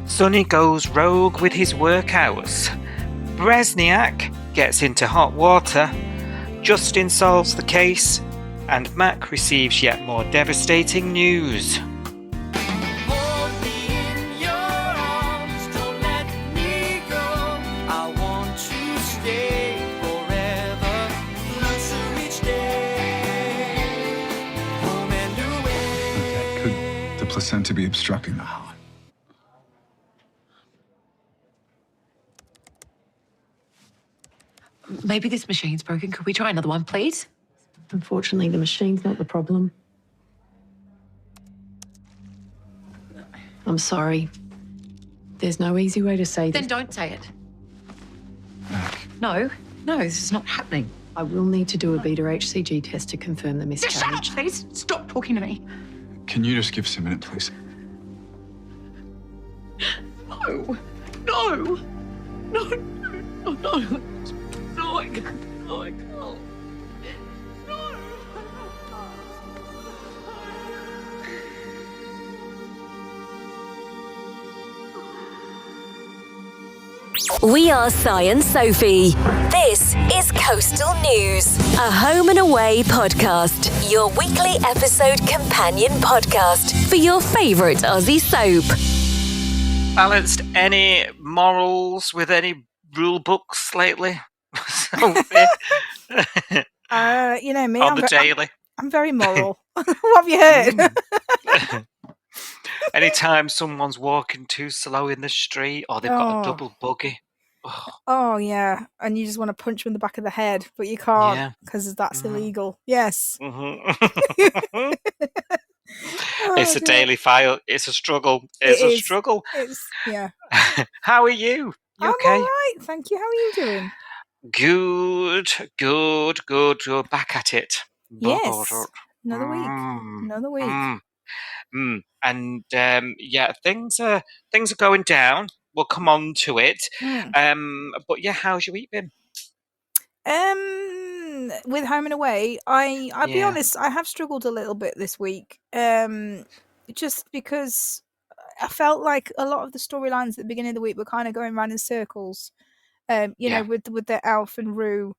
Sonny goes rogue with his workouts. Bresniak gets into hot water. Justin solves the case. And Mac receives yet more devastating news. Placenta be obstructing the heart. Maybe this machine's broken. Could we try another one, please? Unfortunately, the machine's not the problem. I'm sorry. There's no easy way to say this. Then don't say it. Mac. No, this is not happening. I will need to do a beta HCG test to confirm the Just shut miscarriage. up, please. Stop talking to me. Can you just give us a minute, please? No. No, I can't. No, I can't. No. We are Si and Sophie. This is Coastal News, a home and away podcast, your weekly episode companion podcast for your favourite Aussie soap. Balanced any morals with any rule books lately? Sophie? You know me. On the daily. I'm very moral. What have you heard? Anytime someone's walking too slow in the street or they've got a double buggy. Oh, yeah. And you just want to punch them in the back of the head, but you can't because that's illegal. Yes. Mm-hmm. It's a daily file. It's a struggle. It's a struggle. Yeah. How are you? You okay? I'm all right. Thank you. How are you doing? Good. You're back at it. Yes. Another week. And things are going down. We'll come on to it. But yeah, how's your week been? With home and away, I'll be honest, I have struggled a little bit this week. Just because I felt like a lot of the storylines at the beginning of the week were kind of going around in circles. With the Alf and Rue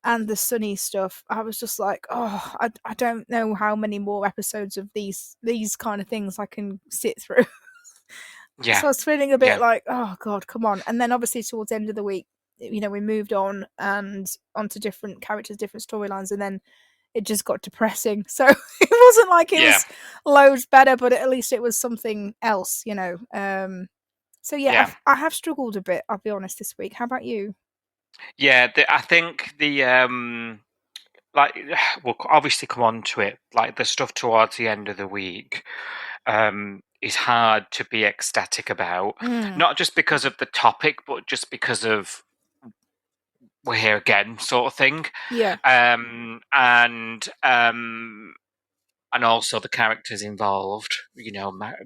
and the Sonny stuff, I was just like, I don't know how many more episodes of these kind of things I can sit through. Yeah. So I was feeling a bit like, oh God, come on. And then obviously towards the end of the week, we moved on and onto different characters, different storylines, and then it just got depressing. So it wasn't like it was loads better, but at least it was something else, I have struggled a bit, I'll be honest, this week. How about you? Yeah, I think we'll obviously come on to it. Like the stuff towards the end of the week is hard to be ecstatic about. Not just because of the topic, but just because of we're here again, sort of thing. Yeah. And also the characters involved. Mac,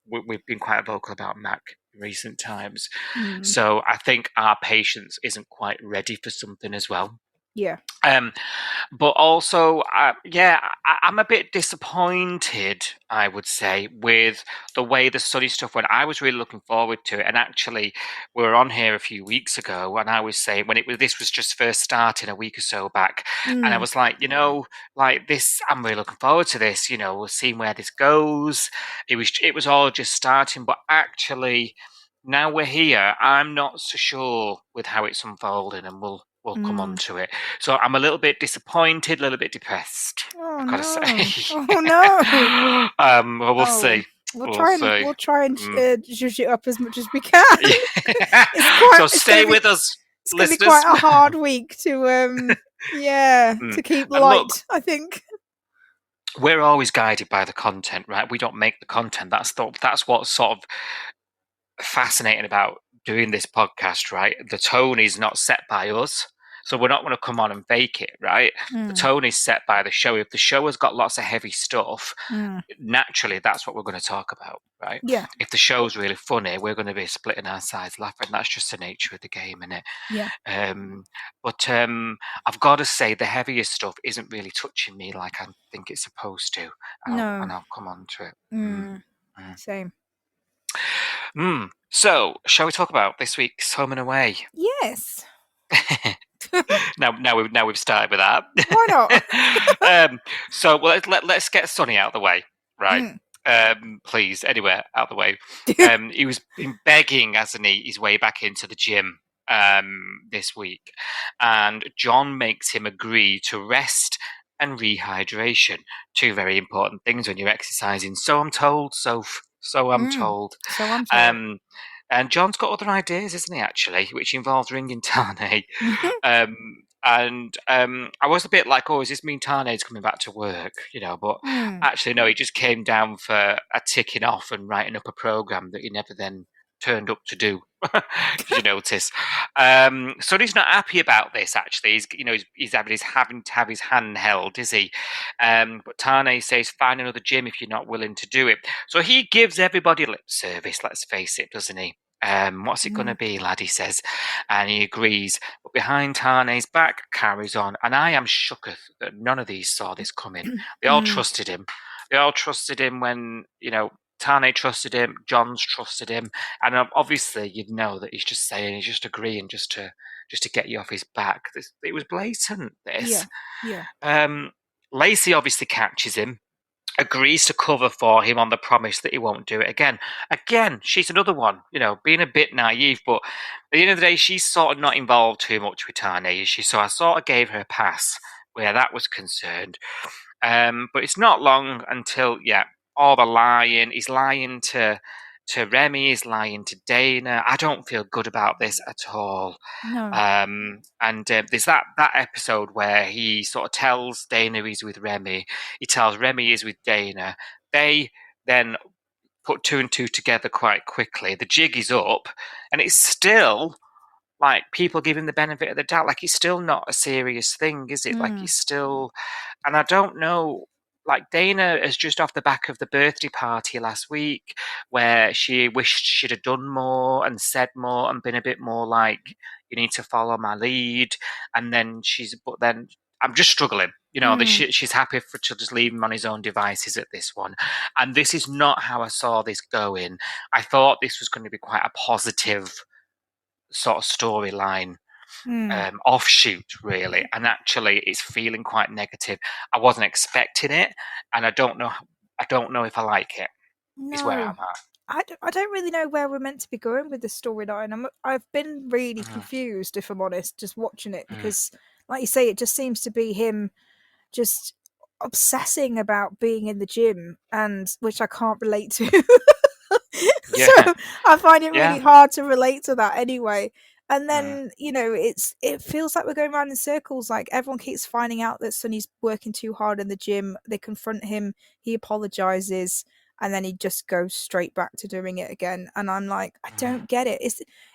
we've been quite vocal about Mac in recent times. So I think our patience isn't quite ready for something as well. Yeah. But also, I'm a bit disappointed, I would say, with the way the Sonny stuff went. I was really looking forward to it. And actually, we were on here a few weeks ago, and I was saying this was just first starting a week or so back. And I was like, this, I'm really looking forward to this. We'll see where this goes. It was all just starting. But actually, now we're here, I'm not so sure with how it's unfolding, and we'll come on to it. So I'm a little bit disappointed, a little bit depressed. I've got to say. Oh no! Well, we'll see. We'll try and zhuzh it up as much as we can. So stay with us, it's listeners. It's going to be quite a hard week to to keep light. Look, I think we're always guided by the content, right? We don't make the content. That's what's sort of fascinating about doing this podcast, right? The tone is not set by us, so we're not going to come on and fake it, right? The tone is set by the show. If the show has got lots of heavy stuff, naturally that's what we're going to talk about, right? Yeah. If the show's really funny, we're going to be splitting our sides laughing. That's just the nature of the game, isn't it? Yeah. But I've got to say the heaviest stuff isn't really touching me like I think it's supposed to. And I'll come on to it. Same. So, shall we talk about this week's Home and Away? Yes. now we've started with that. Why not? So let's get Sonny out of the way, right? Mm. Please, anywhere out of the way. He was been begging, hasn't he, his way back into the gym this week, and John makes him agree to rest and rehydration, two very important things when you're exercising. So I'm told, Soph. So I'm told. So I'm told. And John's got other ideas, isn't he, actually, which involves ringing Tane. I was a bit like, oh, does this mean Tane's coming back to work? But actually, no, he just came down for a ticking off and writing up a program that he never then turned up to do. Did you notice? Sonny's not happy about this. Actually, he's having to have his hand held, is he? But Tane says, "Find another gym if you're not willing to do it." So he gives everybody lip service. Let's face it, doesn't he? What's it going to be, lad? He says, and he agrees. But behind Tane's back carries on, and I am shooketh that none of these saw this coming. They all trusted him. They all trusted him when Tane trusted him, John's trusted him, and obviously you'd know that he's just agreeing just to get you off his back. It was blatant. This, yeah. Lacey obviously catches him, agrees to cover for him on the promise that he won't do it again. Again, she's another one, being a bit naive, but at the end of the day, she's sort of not involved too much with Tane, is she? So I sort of gave her a pass where that was concerned. But it's not long until, all the lying. He's lying to Remy, he's lying to Dana. I don't feel good about this at all. No. And there's that episode where he sort of tells Dana he's with Remy. He tells Remy he's with Dana. They then put two and two together quite quickly. The jig is up, and it's still like people give him the benefit of the doubt. Like, it's still not a serious thing, is it? Like, he's still, and I don't know. Like, Dana is just off the back of the birthday party last week where she wished she'd have done more and said more and been a bit more like, you need to follow my lead. And then but then I'm just struggling. She's happy to just leave him on his own devices at this one. And this is not how I saw this going. I thought this was going to be quite a positive sort of storyline. Offshoot, really, and actually it's feeling quite negative. I wasn't expecting it, and I don't know if I like it. Is where I'm at. I don't really know where we're meant to be going with this storyline. I've been really confused, if I'm honest, just watching it, because like you say, it just seems to be him just obsessing about being in the gym, and which I can't relate to. So I find it really hard to relate to that anyway. And then, it feels like we're going around in circles. Like, everyone keeps finding out that Sonny's working too hard in the gym. They confront him. He apologizes. And then he just goes straight back to doing it again. And I'm like, I don't get it.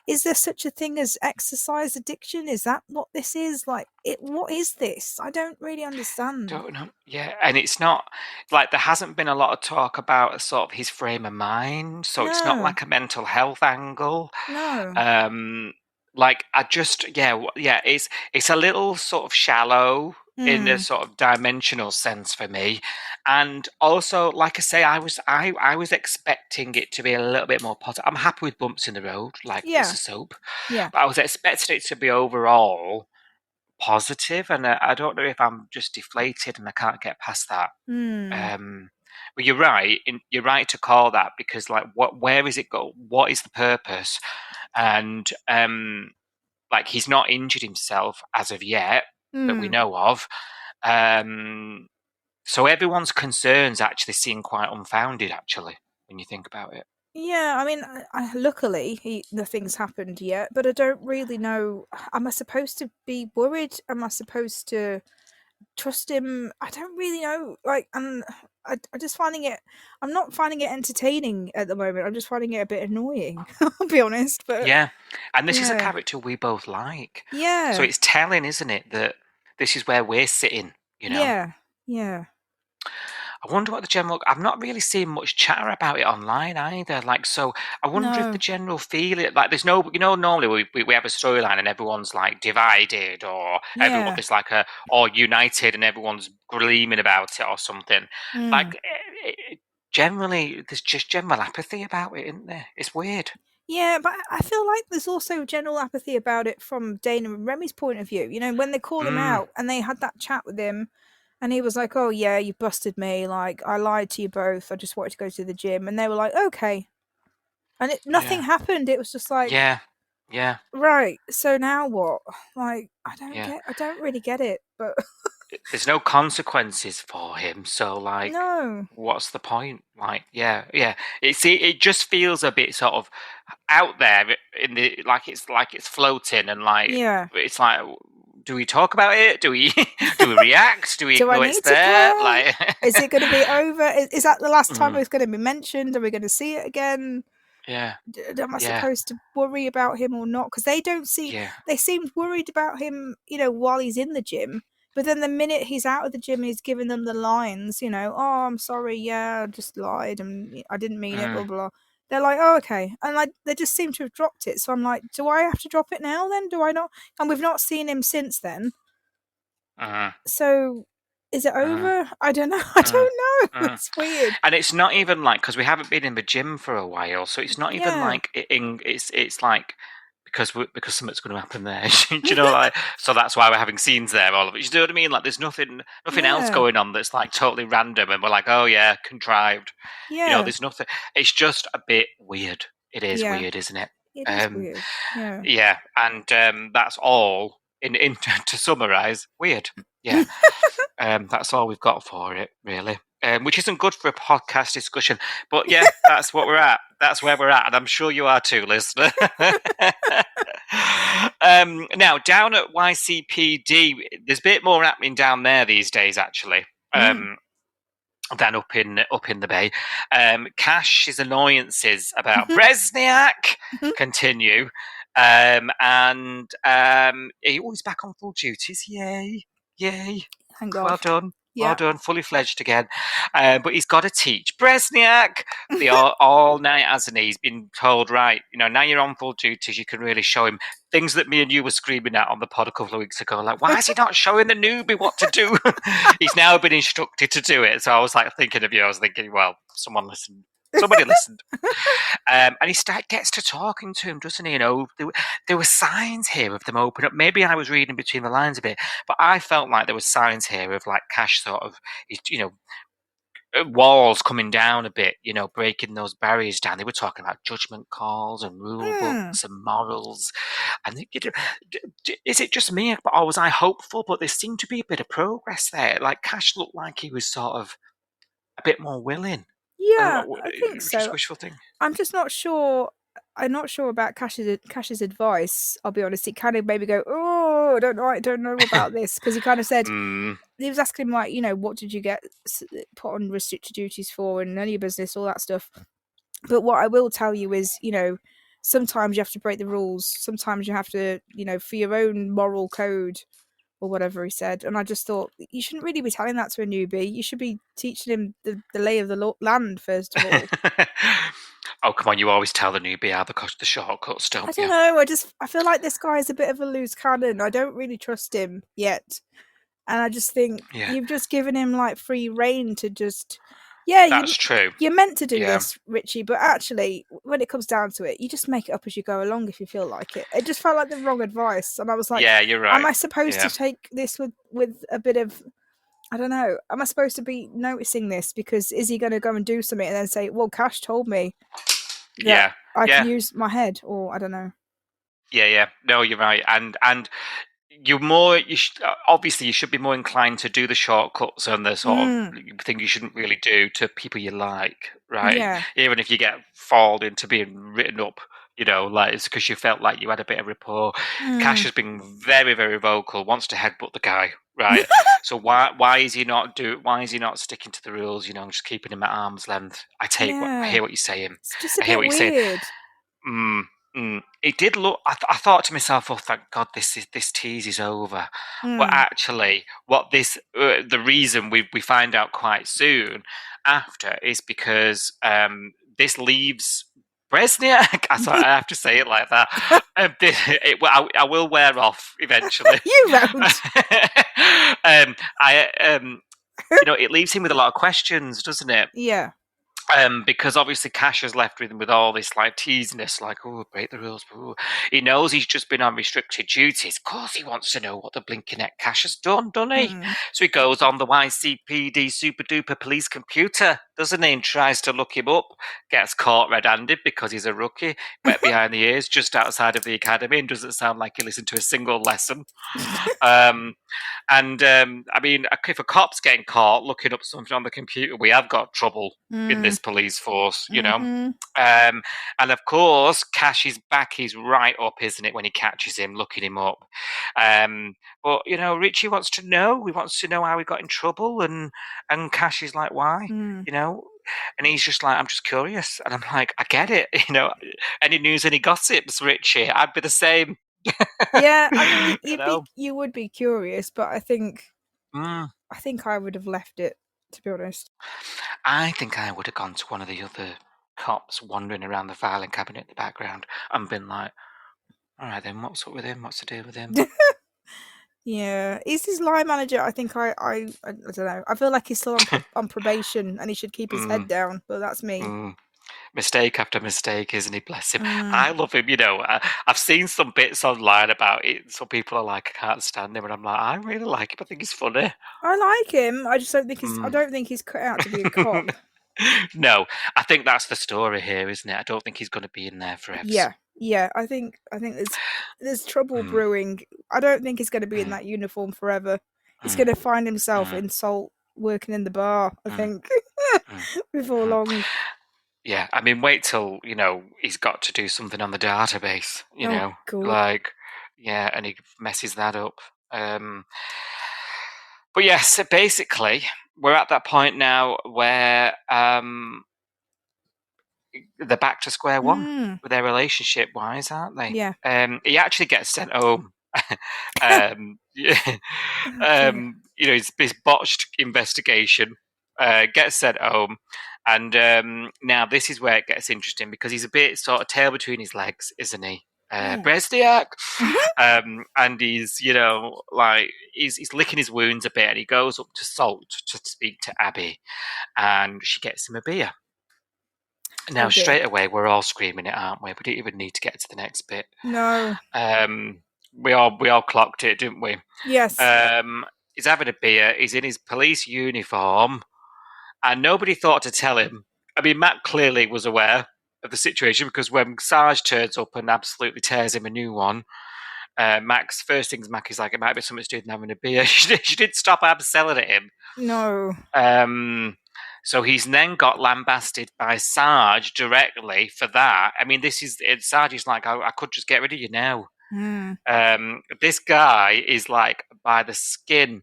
Is there such a thing as exercise addiction? Is that what this is? Like, what is this? I don't really understand. Don't know. Yeah, and it's not like there hasn't been a lot of talk about sort of his frame of mind. So it's not like a mental health angle. No. Like, I just, it's a little sort of shallow in a sort of dimensional sense for me. And also, like I say, I was expecting it to be a little bit more positive. I'm happy with bumps in the road, like it's a soap. Yeah. But I was expecting it to be overall positive, and I don't know if I'm just deflated and I can't get past that. But you're right. You're right to call that, because like, where is it go? What is the purpose? And like, he's not injured himself as of yet that we know of. So everyone's concerns actually seem quite unfounded, actually, when you think about it. Yeah, I mean, luckily nothing's happened yet, but I don't really know. Am I supposed to be worried? Am I supposed to trust him? I don't really know. Like, I'm just finding it. I'm not finding it entertaining at the moment. I'm just finding it a bit annoying. I'll be honest. But yeah, and this is a character we both like. Yeah. So it's telling, isn't it, that this is where we're sitting. Yeah. I wonder what the general. I've not really seen much chatter about it online either. Like, so I wonder if the general feeling, like, there's no, normally we have a storyline and everyone's like divided, or everyone's like or united and everyone's gleaming about it or something. Like, generally there's just general apathy about it, isn't there? It's weird. Yeah, but I feel like there's also general apathy about it from Dana and Remy's point of view. You know, when they called him out and they had that chat with him, and he was like, "Oh yeah, you busted me. Like I lied to you both. I just wanted to go to the gym," and they were like, "Okay," and nothing happened. It was just like, Yeah. right. So now what? Like I Yeah. don't really get it. But There's no consequences for him, so like, no, what's the point? Like, yeah. It just feels a bit sort of out there in the like it's floating and like yeah. it's like, do we talk about it? Do we do we react? Do we Do I know it's need to there? care? Like, Is it going to be over? Is that the last time it's going to be mentioned? Are we going to see it again? yeah, Am I yeah, supposed to worry about him or not? Because they don't see, yeah. they seemed worried about him, you know, while he's in the gym. But then the minute he's out of the gym and he's giving them the lines, you know, oh, I'm sorry, yeah, I just lied and I didn't mean it, blah, blah. They're like, oh, okay. And like, they just seem to have dropped it. So I'm like, do I have to drop it now then? Do I not? And we've not seen him since then. So is it over? I don't know. I don't know. It's weird. And it's not even like, because we haven't been in the gym for a while, so it's not even Yeah. like it's like because something's going to happen there. Do you know, like, so that's why we're having scenes there. All of it. You know what I mean? Like, there's nothing else Yeah. going on that's like totally random, and we're like, oh yeah, contrived. Yeah. You know, there's nothing. It's just a bit weird. It is Yeah. weird, isn't it? It is weird. Yeah. Yeah, and that's all. In to summarise, weird. Yeah, that's all we've got for it, really. Which isn't good for a podcast discussion, but yeah, that's what we're at. That's where we're at, and I'm sure you are too, listener. Now, down at YCPD, there's a bit more happening down there these days, actually. Than up in the bay. Cash's annoyances about Bresniak continue. And he's back on full duties. Yay. Thank God. Well done. Yeah. Well done, fully fledged again. But he's got to teach Bresniak the all night, hasn't he? He's been told, right, you know, now you're on full duties, you can really show him things that me and you were screaming at on the pod a couple of weeks ago. Like, why is he not showing the newbie what to do? He's now been instructed to do it. So I was like thinking of you. I was thinking, well, someone listened. Somebody listened. And he gets to talking to him, doesn't he? You know, there were signs here of them open up. Maybe I was reading between the lines a bit, but I felt like there were signs here of like Cash sort of, you know, walls coming down a bit, you know, breaking those barriers down. They were talking about judgment calls and rule books and morals. And is it just me, or was I hopeful? But there seemed to be a bit of progress there. Like Cash looked like he was sort of a bit more willing. Yeah, I think so. Just wishful thing. I'm just not sure. I'm not sure about Cash's advice. I'll be honest. He kind of made me go, "Oh, I don't know about this," because he kind of said he was asking him like, you know, what did you get put on restricted duties for, and none of your business, all that stuff. But what I will tell you is, you know, sometimes you have to break the rules. Sometimes you have to, you know, for your own moral code or whatever he said. And I just thought, you shouldn't really be telling that to a newbie. You should be teaching him the lay of the land, first of all. Oh, come on, you always tell the newbie how the shortcuts, don't you? I don't know, I feel like this guy is a bit of a loose cannon. I don't really trust him yet. And I just think you've just given him like free reign to just... Yeah, that's true. You're meant to do this, Richie, but actually, when it comes down to it, you just make it up as you go along if you feel like it. It just felt like the wrong advice, and I was like, yeah, you're right. Am I supposed to take this with a bit of, I don't know, am I supposed to be noticing this because is he going to go and do something and then say, well, Cash told me that I can use my head, or I don't know. Yeah. No, you're right, and obviously you should be more inclined to do the shortcuts and the sort of thing you shouldn't really do to people you like, right? Yeah. Even if you get fooled into being written up, you know, like it's because you felt like you had a bit of rapport. Cash has been very, very vocal, wants to headbutt the guy, right? So why is he not sticking to the rules? You know, just keeping him at arm's length. I hear what you're saying. It's just a bit weird. It did look. I thought to myself, "Oh, thank God, this tease is over." But actually, the reason we find out quite soon after is because this leaves Bresniak. I have to say it like that. I will wear off eventually. You won't. You know, it leaves him with a lot of questions, doesn't it? Yeah. Because obviously Cash has left with all this like teasiness, like, oh, break the rules. Ooh. He knows he's just been on restricted duties. Of course he wants to know what the blinking heck Cash has done, doesn't he? So he goes on the YCPD super duper police computer, doesn't he, and tries to look him up. Gets caught red-handed because he's a rookie, wet behind the ears, just outside of the academy, and doesn't sound like he listened to a single lesson. I mean, if a cop's getting caught looking up something on the computer, we have got trouble in this police force, you know. And of course, Cash is back. He's right up, isn't it, when he catches him, looking him up. But you know, Richie wants to know. He wants to know how he got in trouble, and Cash is like, why, you know. And he's just like, I'm just curious. And I'm like, I get it. You know, any news, any gossips, Richie? I'd be the same. Yeah, I mean, know? you would be curious, but I think Mm. I would have left it, to be honest. I think I would have gone to one of the other cops wandering around the filing cabinet in the background and been like, all right then, what's up with him? What's the deal with him? Yeah, he's his line manager. I think I don't know. I feel like he's still on probation and he should keep his head down. But that's me. Mistake after mistake, isn't he? Bless him. I love him. You know, I've seen some bits online about it. Some people are like, I can't stand him, and I'm like, I really like him. I think he's funny. I like him. I just don't think I don't think he's cut out to be a cop. No, I think that's the story here, isn't it? I don't think he's going to be in there forever. Yeah. I think there's trouble brewing. I don't think he's going to be in that uniform forever. He's going to find himself in Salt working in the bar. I think before long. Yeah, I mean, wait till, you know, he's got to do something on the database, you know, cool. like, yeah, and he messes that up. But yes, so basically, we're at that point now where they're back to square one with their relationship wise, aren't they? Yeah. He actually gets sent home. You know, his botched investigation gets sent home. And now this is where it gets interesting because he's a bit sort of tail between his legs, isn't he? Bresniak. And he's, you know, like he's licking his wounds a bit and he goes up to Salt to speak to Abby and she gets him a beer. Now, straight away, we're all screaming it, aren't we? We don't even need to get to the next bit. No. We all clocked it, didn't we? Yes. He's having a beer. He's in his police uniform. And nobody thought to tell him. I mean, Matt clearly was aware of the situation because when Sarge turns up and absolutely tears him a new one, first things Mac is like, it might be something to do with having a beer. She didn't stop selling at him. No. So he's then got lambasted by Sarge directly for that. I mean, Sarge is like, I could just get rid of you now. This guy is like by the skin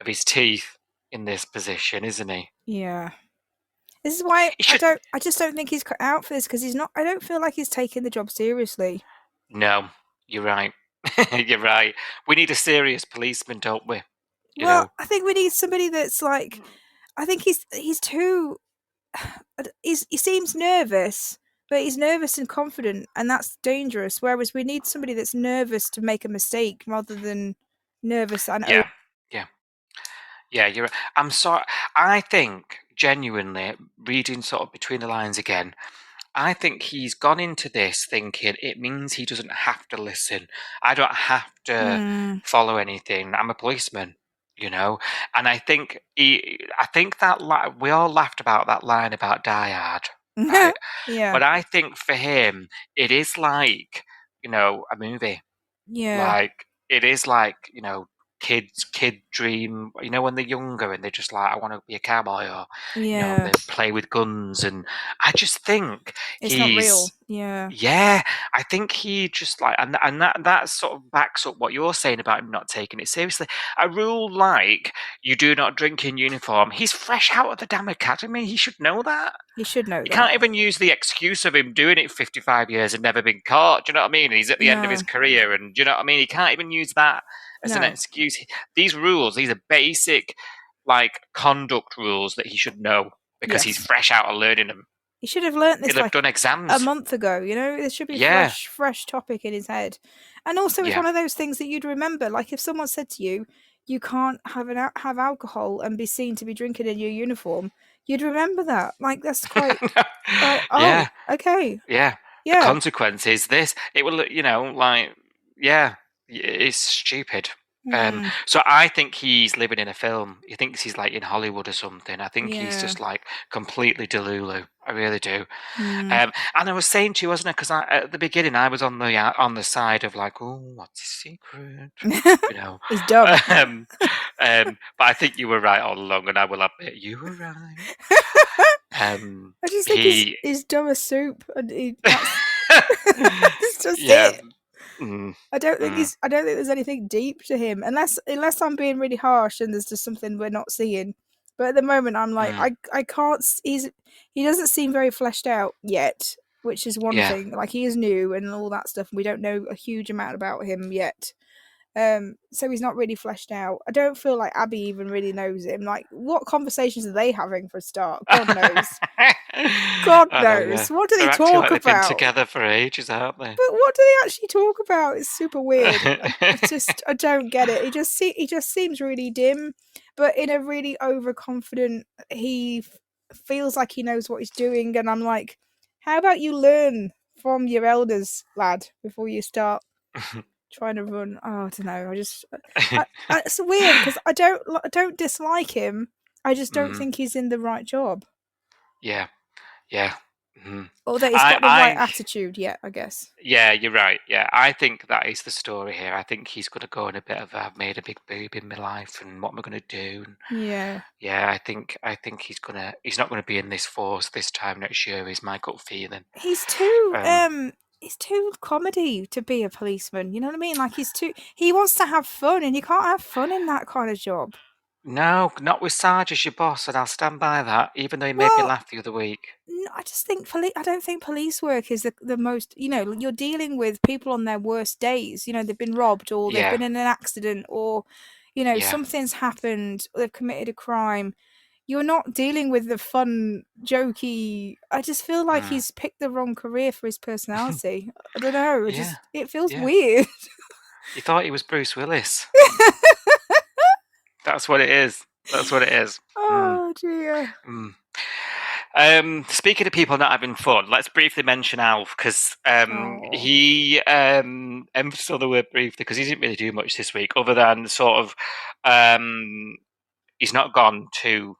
of his teeth in this position, isn't he? Yeah. This is why I just don't think he's cut out for this because he's not. I don't feel like he's taking the job seriously. No, you're right. You're right. We need a serious policeman, don't we? You well, know? I think we need somebody that's like. I think he's too. He seems nervous, but he's nervous and confident, and that's dangerous. Whereas we need somebody that's nervous to make a mistake rather than nervous and Yeah, you're right. I'm sorry. I think, genuinely, reading sort of between the lines again, I think he's gone into this thinking it means he doesn't have to listen. I don't have to follow anything. I'm a policeman, you know? And I think that we all laughed about that line about Die Hard. Right? Yeah. But I think for him, it is like, you know, a movie. Yeah. Like, it is like, you know, kid dream, you know, when they're younger and they're just like, I want to be a cowboy, or you know, they play with guns. And I just think it's not real. Yeah, I think he just like, and that sort of backs up what you're saying about him not taking it seriously. A rule like you do not drink in uniform, he's fresh out of the damn academy, he should know that. He should know that. You can't even use the excuse of him doing it 55 years and never been caught. Do you know what I mean? He's at the end of his career, and do you know what I mean? He can't even use that as an excuse. These rules, these are basic, like, conduct rules that he should know because he's fresh out of learning them. He should have learnt this. He'll have done exams a month ago. You know, there should be fresh topic in his head. And also, it's one of those things that you'd remember. Like if someone said to you, you can't have alcohol and be seen to be drinking in your uniform, you'd remember that. Like, that's quite like, oh, Yeah, okay, yeah. The yeah. consequence is this. It will, like, yeah, it's stupid. Hmm. So I think he's living in a film. He thinks he's like in Hollywood or something. I think he's Yeah. just like completely delulu. I really do. Hmm. And I was saying to you, wasn't it? Because at the beginning, I was on the side of like, oh, what's his secret? You know. He's dumb. But I think you were right all along, and I will admit you were right. I just think He, he's dumb as soup, and that's that's just yeah. it. Mm, I don't think mm, there's anything deep to him, unless I'm being really harsh and there's just something we're not seeing. But at the moment, I'm like, mm, I can't. He doesn't seem very fleshed out yet, which is one yeah. thing. Like, he is new and all that stuff. And we don't know a huge amount about him yet. So he's not really fleshed out. I don't feel like Abby even really knows him. Like, what conversations are they having for a start? God knows. God I know, yeah. knows. What do they They're acting like talk they've been about? together for ages, aren't they? But what do they actually talk about? It's super weird. I don't get it. He just seems really dim, but in a really overconfident. He feels like he knows what he's doing, and I'm like, how about you learn from your elders, lad, before you start trying to run? Oh, I don't know. It's weird because I don't dislike him. I just don't Mm, think he's in the right job, yeah, yeah. Mm. or that he's I, got the right I, attitude yet, I guess. yeah, you're right. Yeah, I think that is the story here. I think he's going to go in a bit of I've made a big boob in my life, and what am I going to do? And Yeah. yeah, I think he's not gonna be in this force this time next year. Is my gut feeling. He's Um, too comedy to be a policeman. You know what I mean? Like, he wants to have fun, and you can't have fun in that kind of job. no, not with Sarge as your boss, and I'll stand by that. Even though he made me Well, laugh the other week. I just think I don't think police work is the most. You're dealing with people on their worst days. They've been robbed, or they've Yeah, been in an accident, or yeah, something's happened, or they've committed a crime. You're not dealing with the fun, jokey. I just feel like mm. he's picked the wrong career for his personality. I don't know. Yeah, It feels yeah. weird. You thought he was Bruce Willis. That's what it is. That's what it is. Mm, Oh dear. mm. Speaking of people not having fun, let's briefly mention Alf because Oh. he emphasised the word briefly because he didn't really do much this week other than sort of he's not gone to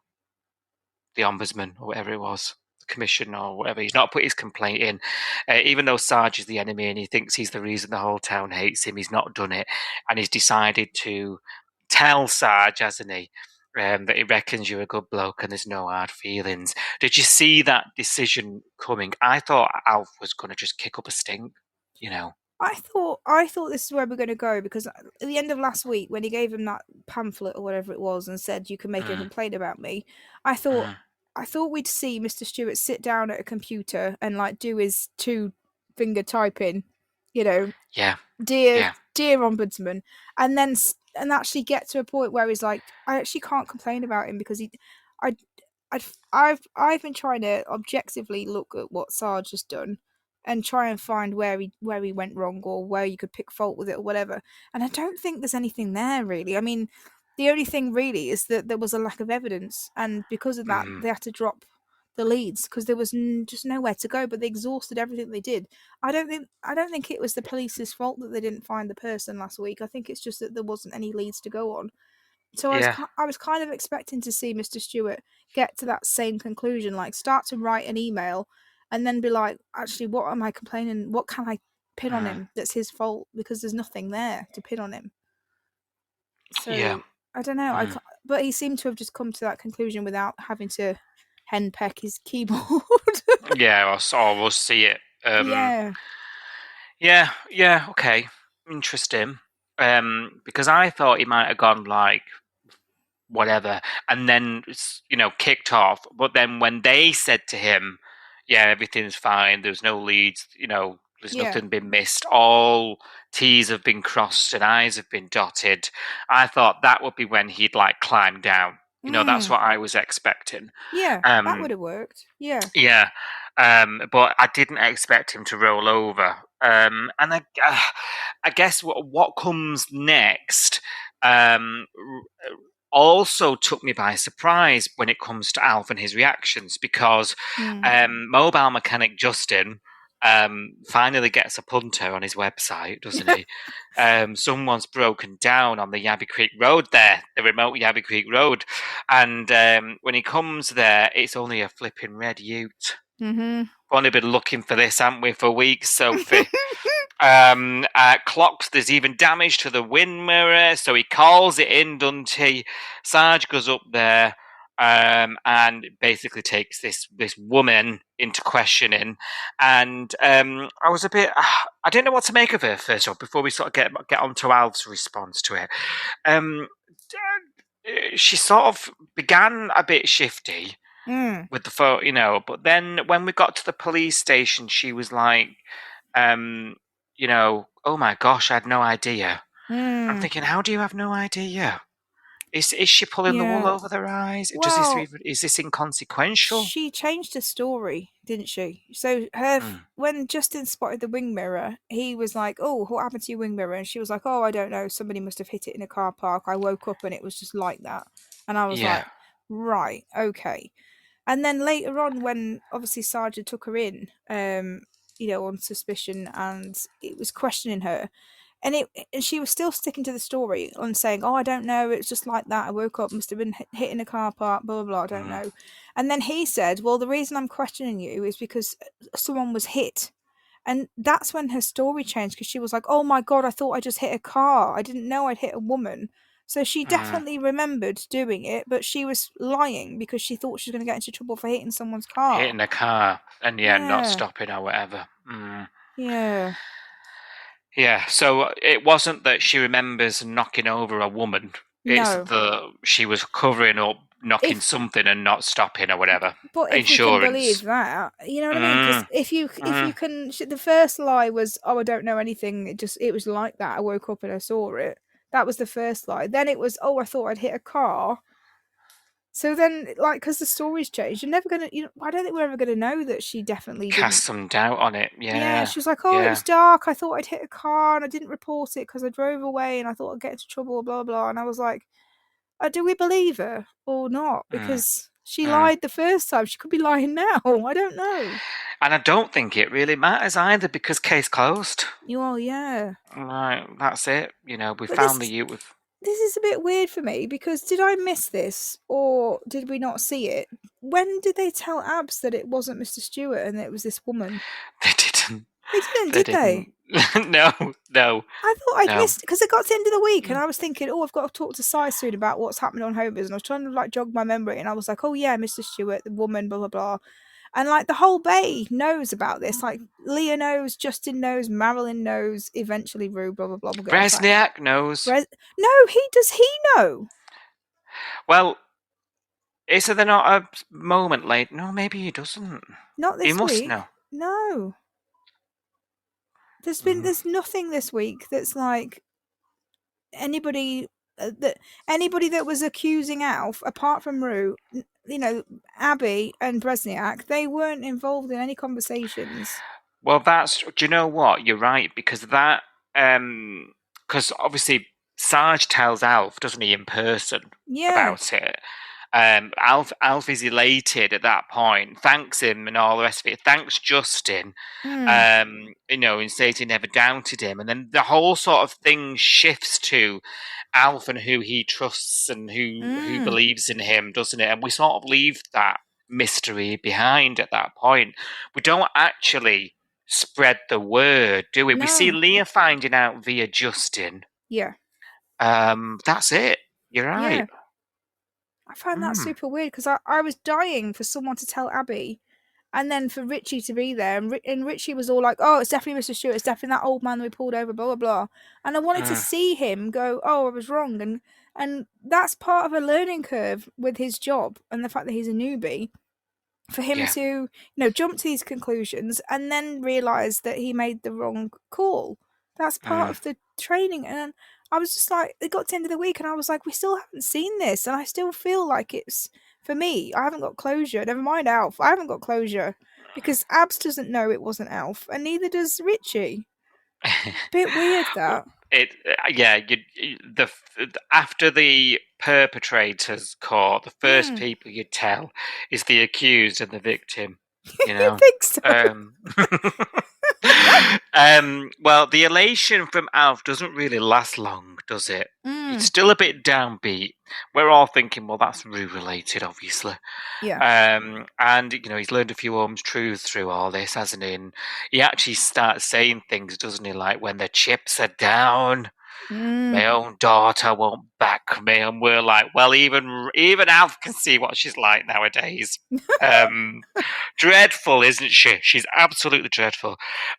the ombudsman or whatever it was, the commission or whatever. He's not put his complaint in, even though Sarge is the enemy and he thinks he's the reason the whole town hates him. He's not done it, and he's decided to tell Sarge, hasn't he? That he reckons you're a good bloke and there's no hard feelings. Did you see that decision coming? I thought Alf was going to just kick up a stink, you know. I thought this is where we're going to go, because at the end of last week, when he gave him that pamphlet or whatever it was and said you can make a complaint about me, I thought Mm, we'd see Mr. Stewart sit down at a computer and like do his 2-finger typing, you know, yeah, dear yeah, ombudsman, and then and actually get to a point where he's like, I actually can't complain about him because I, I've been trying to objectively look at what Sarge has done and try and find where he went wrong or where you could pick fault with it or whatever. And I don't think there's anything there really. I mean, the only thing really is that there was a lack of evidence, and because of that, mm, they had to drop the leads because there was just nowhere to go. But they exhausted everything they did. I don't think it was the police's fault that they didn't find the person last week. I think it's just that there wasn't any leads to go on. So yeah, I was kind of expecting to see Mr. Stewart get to that same conclusion, like start to write an email and then be like, actually, what am I complaining? What can I pin on mm, him that's his fault? Because there's nothing there to pin on him. yeah. So I don't know. Mm. But he seemed to have just come to that conclusion without having to henpeck his keyboard. Yeah, we'll see it. Yeah. Yeah, okay, interesting. Because I thought he might have gone like whatever, and then kicked off. But then when they said to him, "Yeah, everything's fine. There's no leads. There's Yeah. nothing been missed. All T's have been crossed and I's have been dotted." I thought that would be when he'd like climb down. That's what I was expecting. Yeah, that would Um, have worked. Yeah. yeah, but I didn't expect him to roll over. And I guess what comes next also took me by surprise when it comes to Alf and his reactions, because mobile mechanic Justin finally gets a punter on his website, doesn't he? Someone's broken down on the Yabby Creek Road there, the remote Yabby Creek Road, and when he comes there, it's only a flipping red ute. Mm-hmm. Only been looking for this, haven't we, for weeks, Sophie? Clocks, there's even damage to the wind mirror, so he calls it in, doesn't he? Sarge goes up there and basically takes this woman into questioning, and I was a bit, I didn't know what to make of her first off, before we sort of get on to Alf's response to it. She sort of began a bit shifty with the photo, you know, but then when we got to the police station, she was like, you know, oh my gosh, I had no idea. I'm thinking, how do you have no idea? Is she pulling the wool over their eyes? Well, Is this inconsequential? She changed her story, didn't she? So when Justin spotted the wing mirror, he was like, "Oh, what happened to your wing mirror?" And she was like, "Oh, I don't know. Somebody must have hit it in a car park. I woke up and it was just like that." And I was like, "Right, okay." And then later on, when obviously Sergeant took her in, you know, on suspicion, and it was questioning her, and she was still sticking to the story and saying, "Oh, I don't know. It's just like that. I woke up, must have been hit in a car park, blah, blah, blah. I don't know." And then he said, "Well, the reason I'm questioning you is because someone was hit." And that's when her story changed, because she was like, "Oh my God, I thought I just hit a car. I didn't know I'd hit a woman." So she definitely remembered doing it, but she was lying because she thought she was going to get into trouble for hitting someone's car. Hitting a car and not stopping or whatever. Yeah. Yeah, so it wasn't that she remembers knocking over a woman. It's that she was covering up, knocking something and not stopping or whatever. But if you can believe that, you know what I mean? Because if you can, the first lie was, "Oh, I don't know anything. It was like that. I woke up and I saw it." That was the first lie. Then it was, "Oh, I thought I'd hit a car." So then, like, because the story's changed, you're never gonna, I don't think we're ever gonna know that she definitely cast some doubt on it. Yeah, she was like, "Oh, it was dark. I thought I'd hit a car and I didn't report it because I drove away and I thought I'd get into trouble, blah, blah." And I was like, do we believe her or not? Because she lied the first time. She could be lying now. I don't know. And I don't think it really matters either, because case closed. Well, yeah. Right, that's it. You know, we found the ute with... This is a bit weird for me, because did I miss this or did we not see it? When did they tell Abs that it wasn't Mr. Stewart and it was this woman? They didn't. They didn't, did they? No. I thought I'd missed, because it got to the end of the week and I was thinking, "Oh, I've got to talk to Si soon about what's happening on Homer's," and I was trying to like jog my memory, and I was like, "Oh yeah, Mr. Stewart, the woman, blah blah blah," and like the whole bay knows about this. Like Leah knows, Justin knows, Marilyn knows, eventually Rue, blah blah blah. Bresniak knows. No, does he know? Well, is there not a moment late? No, maybe he doesn't. Not this week. He must know. No. There's nothing this week that's like anybody that was accusing Alf, apart from Rue, you know, Abby and Bresniak, they weren't involved in any conversations. Well, do you know what? You're right, because that, because obviously Sarge tells Alf, doesn't he, in person about it. Alf is elated at that point, thanks him and all the rest of it, thanks Justin, you know, and says he never doubted him, and then the whole sort of thing shifts to Alf and who he trusts and who believes in him, doesn't it? And we sort of leave that mystery behind at that point. We don't actually spread the word, do we? No. We see Leah finding out via Justin. Yeah. That's it. You're right. Yeah. I find that super weird, because I was dying for someone to tell Abby, and then for Richie to be there, and Richie was all like, "Oh, it's definitely Mr. Stewart, it's definitely that old man that we pulled over, blah, blah, blah." And I wanted to see him go, "Oh, I was wrong." And that's part of a learning curve with his job, and the fact that he's a newbie, for him to, you know, jump to these conclusions and then realise that he made the wrong call. That's part of the training. And I was just like, it got to the end of the week and I was like, we still haven't seen this. And I still feel like it's, for me, I haven't got closure. Never mind Alf. I haven't got closure, because Abs doesn't know it wasn't Alf, and neither does Richie. Bit weird, that. After the perpetrator's caught, the first people you tell is the accused and the victim. You You know. think so? Well, the elation from Alf doesn't really last long, does it? It's still a bit downbeat. We're all thinking, well, that's Rue related, obviously. Yeah. And he's learned a few Holmes truths through all this, hasn't he? And he actually starts saying things, doesn't he? Like, when the chips are down, my own daughter won't back me, and we're like, well, even Alf can see what she's like nowadays. Dreadful, isn't she? She's absolutely dreadful.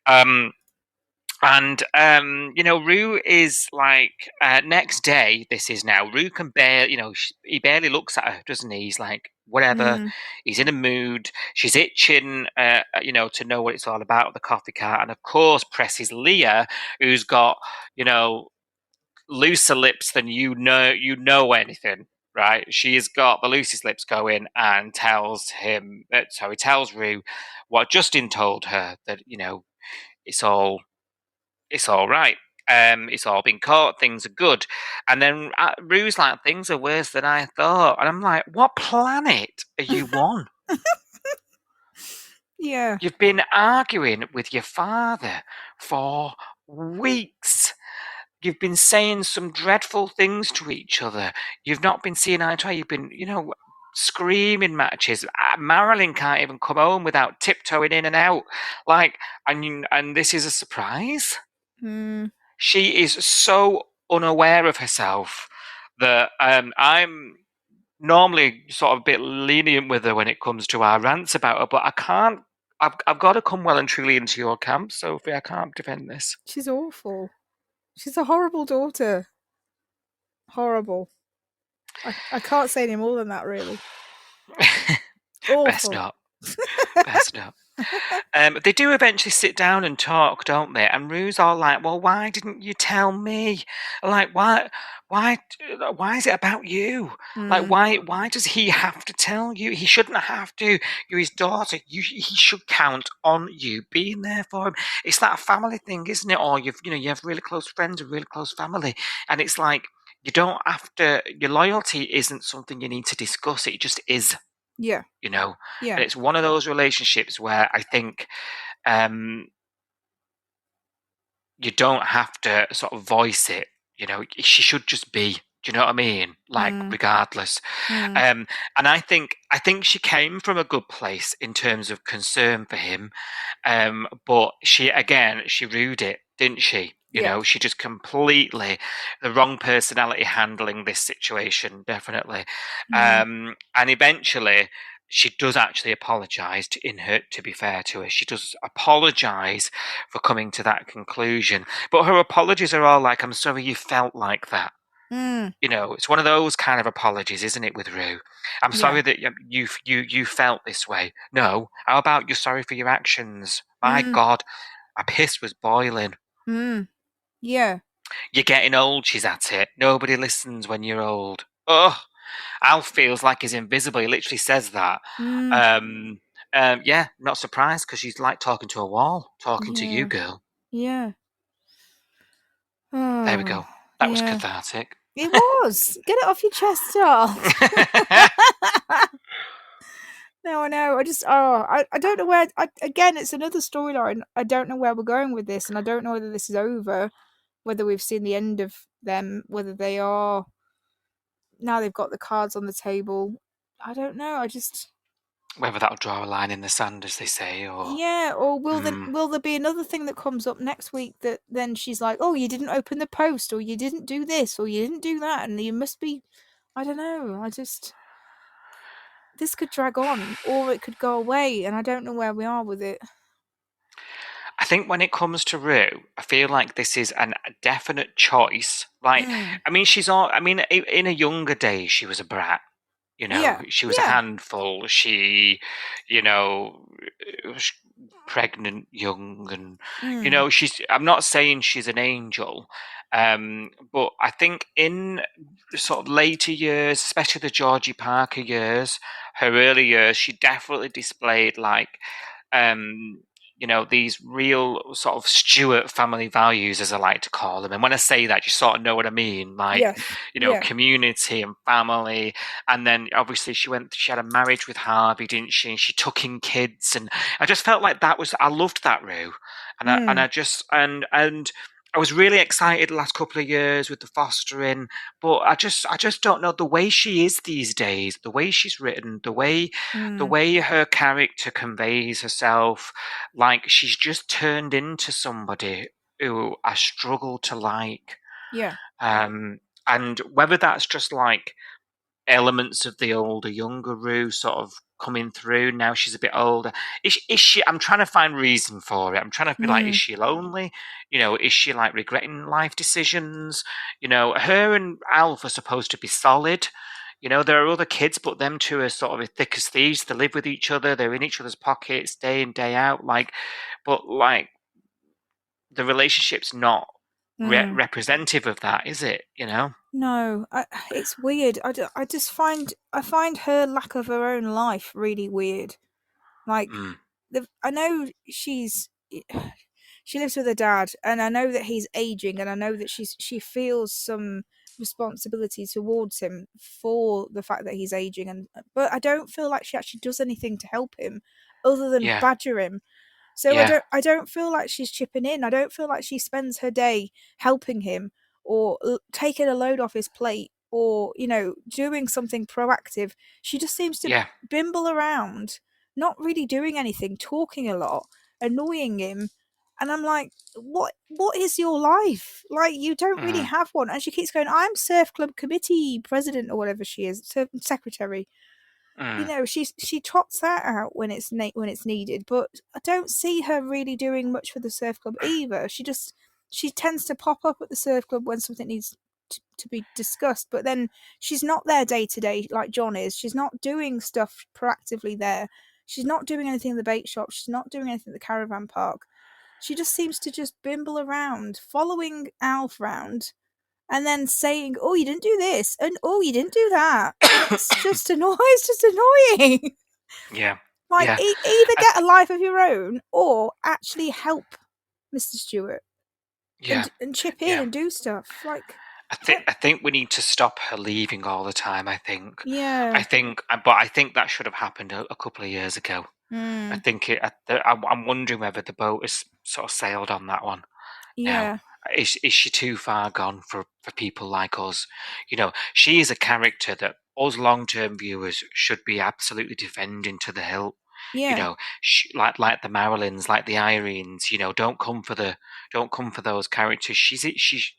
Rue is like, next day, this is now, Rue can barely, he barely looks at her, doesn't he? He's like, whatever, he's in a mood, she's itching, to know what it's all about, the coffee cart, and of course presses Leah, who's got, looser lips than you know anything, right? She's got the loosest lips going and tells Rue what Justin told her, that, it's all right. It's all been caught. Things are good. And then Rue's like, things are worse than I thought. And I'm like, what planet are you on? Yeah. You've been arguing with your father for weeks. You've been saying some dreadful things to each other. You've not been seeing eye to eye. You've been, screaming matches. Marilyn can't even come home without tiptoeing in and out. Like, and this is a surprise. She is so unaware of herself that I'm normally sort of a bit lenient with her when it comes to our rants about her, but I can't. I've got to come well and truly into your camp, Sophie. I can't defend this. She's awful. She's a horrible daughter. Horrible. I can't say any more than that, really. Awful. Best not. Best not. They do eventually sit down and talk, don't they? And Rue's all like, well, why didn't you tell me? Like, why is it about you? Like, why does he have to tell you? He shouldn't have to. You're his daughter. He should count on you being there for him. It's that family thing, isn't it? Or you have really close friends, a really close family. And it's like, you don't have to, your loyalty isn't something you need to discuss. It just is. Yeah. Yeah. And it's one of those relationships where I think you don't have to sort of voice it. She should just be. Do you know what I mean? Like, regardless. And I think she came from a good place in terms of concern for him. But she rued it, didn't she? She just completely the wrong personality handling this situation, definitely. And eventually she does actually apologise to be fair to her. She does apologise for coming to that conclusion. But her apologies are all like, I'm sorry you felt like that. It's one of those kind of apologies, isn't it, with Rue? I'm sorry that you felt this way. No, how about you're sorry for your actions? My God, my piss was boiling. Yeah. You're getting old, she's at it. Nobody listens when you're old. Oh, Alf feels like he's invisible. He literally says that. Yeah, not surprised, because she's like talking to a wall, talking to you, girl. Yeah. There we go. That was cathartic. It was. Get it off your chest, Charles. No, I know. I don't know where. Again, it's another storyline. I don't know where we're going with this, and I don't know whether this is over, whether we've seen the end of them, whether they are. Now they've got the cards on the table. I don't know. Whether that'll draw a line in the sand, as they say, or or will there be another thing that comes up next week that then she's like, oh, you didn't open the post, or you didn't do this, or you didn't do that, and you must be. I don't know. This could drag on, or it could go away, and I don't know where we are with it. I think when it comes to Rue, I feel like this is a definite choice. Like, I mean, in her younger days, she was a brat. She was a handful. She, was pregnant, young, and I'm not saying she's an angel, but I think in sort of later years, especially the Georgie Parker years, her early years, she definitely displayed like these real sort of Stuart family values, as I like to call them. And when I say that, you sort of know what I mean, like, Yes. Yeah. community and family. And then obviously she had a marriage with Harvey, didn't she? And she took in kids, and I just felt like I loved that, Rue. And and I was really excited the last couple of years with the fostering, but I just don't know the way she is these days, the way she's written, the way her character conveys herself, like she's just turned into somebody who I struggle to like. Yeah. And whether that's just like elements of the older, younger Rue sort of coming through now she's a bit older. Is she? I'm trying to find reason for it. I'm trying to be like, is she lonely? Is she like regretting life decisions? Her and Alf are supposed to be solid. There are other kids, but them two are sort of as thick as thieves. They live with each other. They're in each other's pockets day in, day out. But the relationship's not representative of that, is it? No, it's weird. I find her lack of her own life really weird. Like, I know she lives with her dad, and I know that he's aging, and I know that she feels some responsibility towards him for the fact that he's aging, but I don't feel like she actually does anything to help him other than Yeah. badger him. So Yeah. I don't feel like she's chipping in. I don't feel like she spends her day helping him or taking a load off his plate or, doing something proactive. She just seems to Yeah. bimble around, not really doing anything, talking a lot, annoying him. And I'm like, what is your life? Like, you don't really have one. And she keeps going, I'm Surf Club Committee President or whatever she is, Secretary. She trots that out when it's needed, but I don't see her really doing much for the surf club either. She tends to pop up at the surf club when something needs to be discussed, but then she's not there day to day like John is. She's not doing stuff proactively there. She's not doing anything in the bait shop. She's not doing anything at the caravan park. She just seems to just bimble around, following Alf round, and then saying, "Oh, you didn't do this," and "Oh, you didn't do that." It's just annoying. It's just annoying. Yeah. Like, Yeah. either get a life of your own or actually help Mr. Stewart Yeah. and chip in Yeah. and do stuff. Like, I think we need to stop her leaving all the time. I think. yeah. But I think that should have happened a couple of years ago. I think I'm wondering whether the boat has sort of sailed on that one. Yeah. Now, is she too far gone for people like us? She is a character that us long-term viewers should be absolutely defending to the hilt. Yeah. Like the Marilyns, like the Irenes. Don't come for those characters.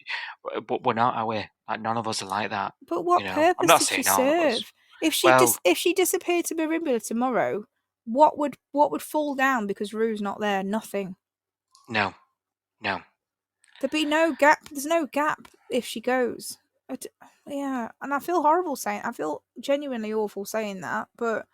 But we're not, are we? Like, none of us are like that. But what I'm purpose not did she saying all of us. serve? If Well, she disappeared to Merimbula tomorrow, what would fall down because Rue's not there? Nothing. no. There'd be no gap. There's no gap if she goes. Yeah, and I feel horrible saying. I feel genuinely awful saying that, but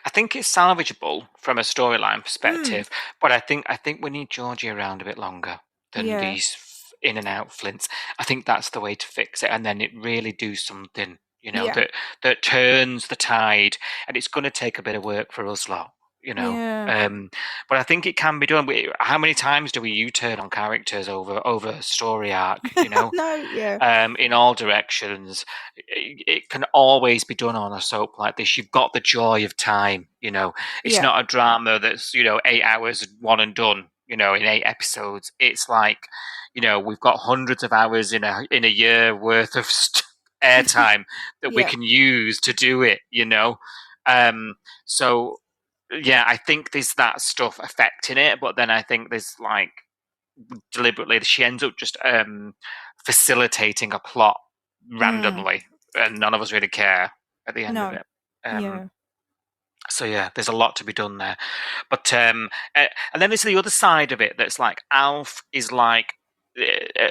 I think it's salvageable from a storyline perspective, but I think we need Georgie around a bit longer than Yeah. these in and out Flints. I think that's the way to fix it, and then it really do something, Yeah. that turns the tide, and it's going to take a bit of work for us lot. Yeah. But I think it can be done. How many times do we U-turn on characters over a story arc? No, yeah. In all directions. It can always be done on a soap like this. You've got the joy of time. It's Yeah. not a drama that's 8 hours, one and done. In 8 episodes. It's like we've got hundreds of hours in a year worth of airtime that we Yeah. can use to do it. So. Yeah, I think there's that stuff affecting it, but then I think there's like deliberately she ends up just facilitating a plot randomly, and none of us really care at the end of it. Yeah. So yeah, there's a lot to be done there, but and then there's the other side of it that's like Alf is like,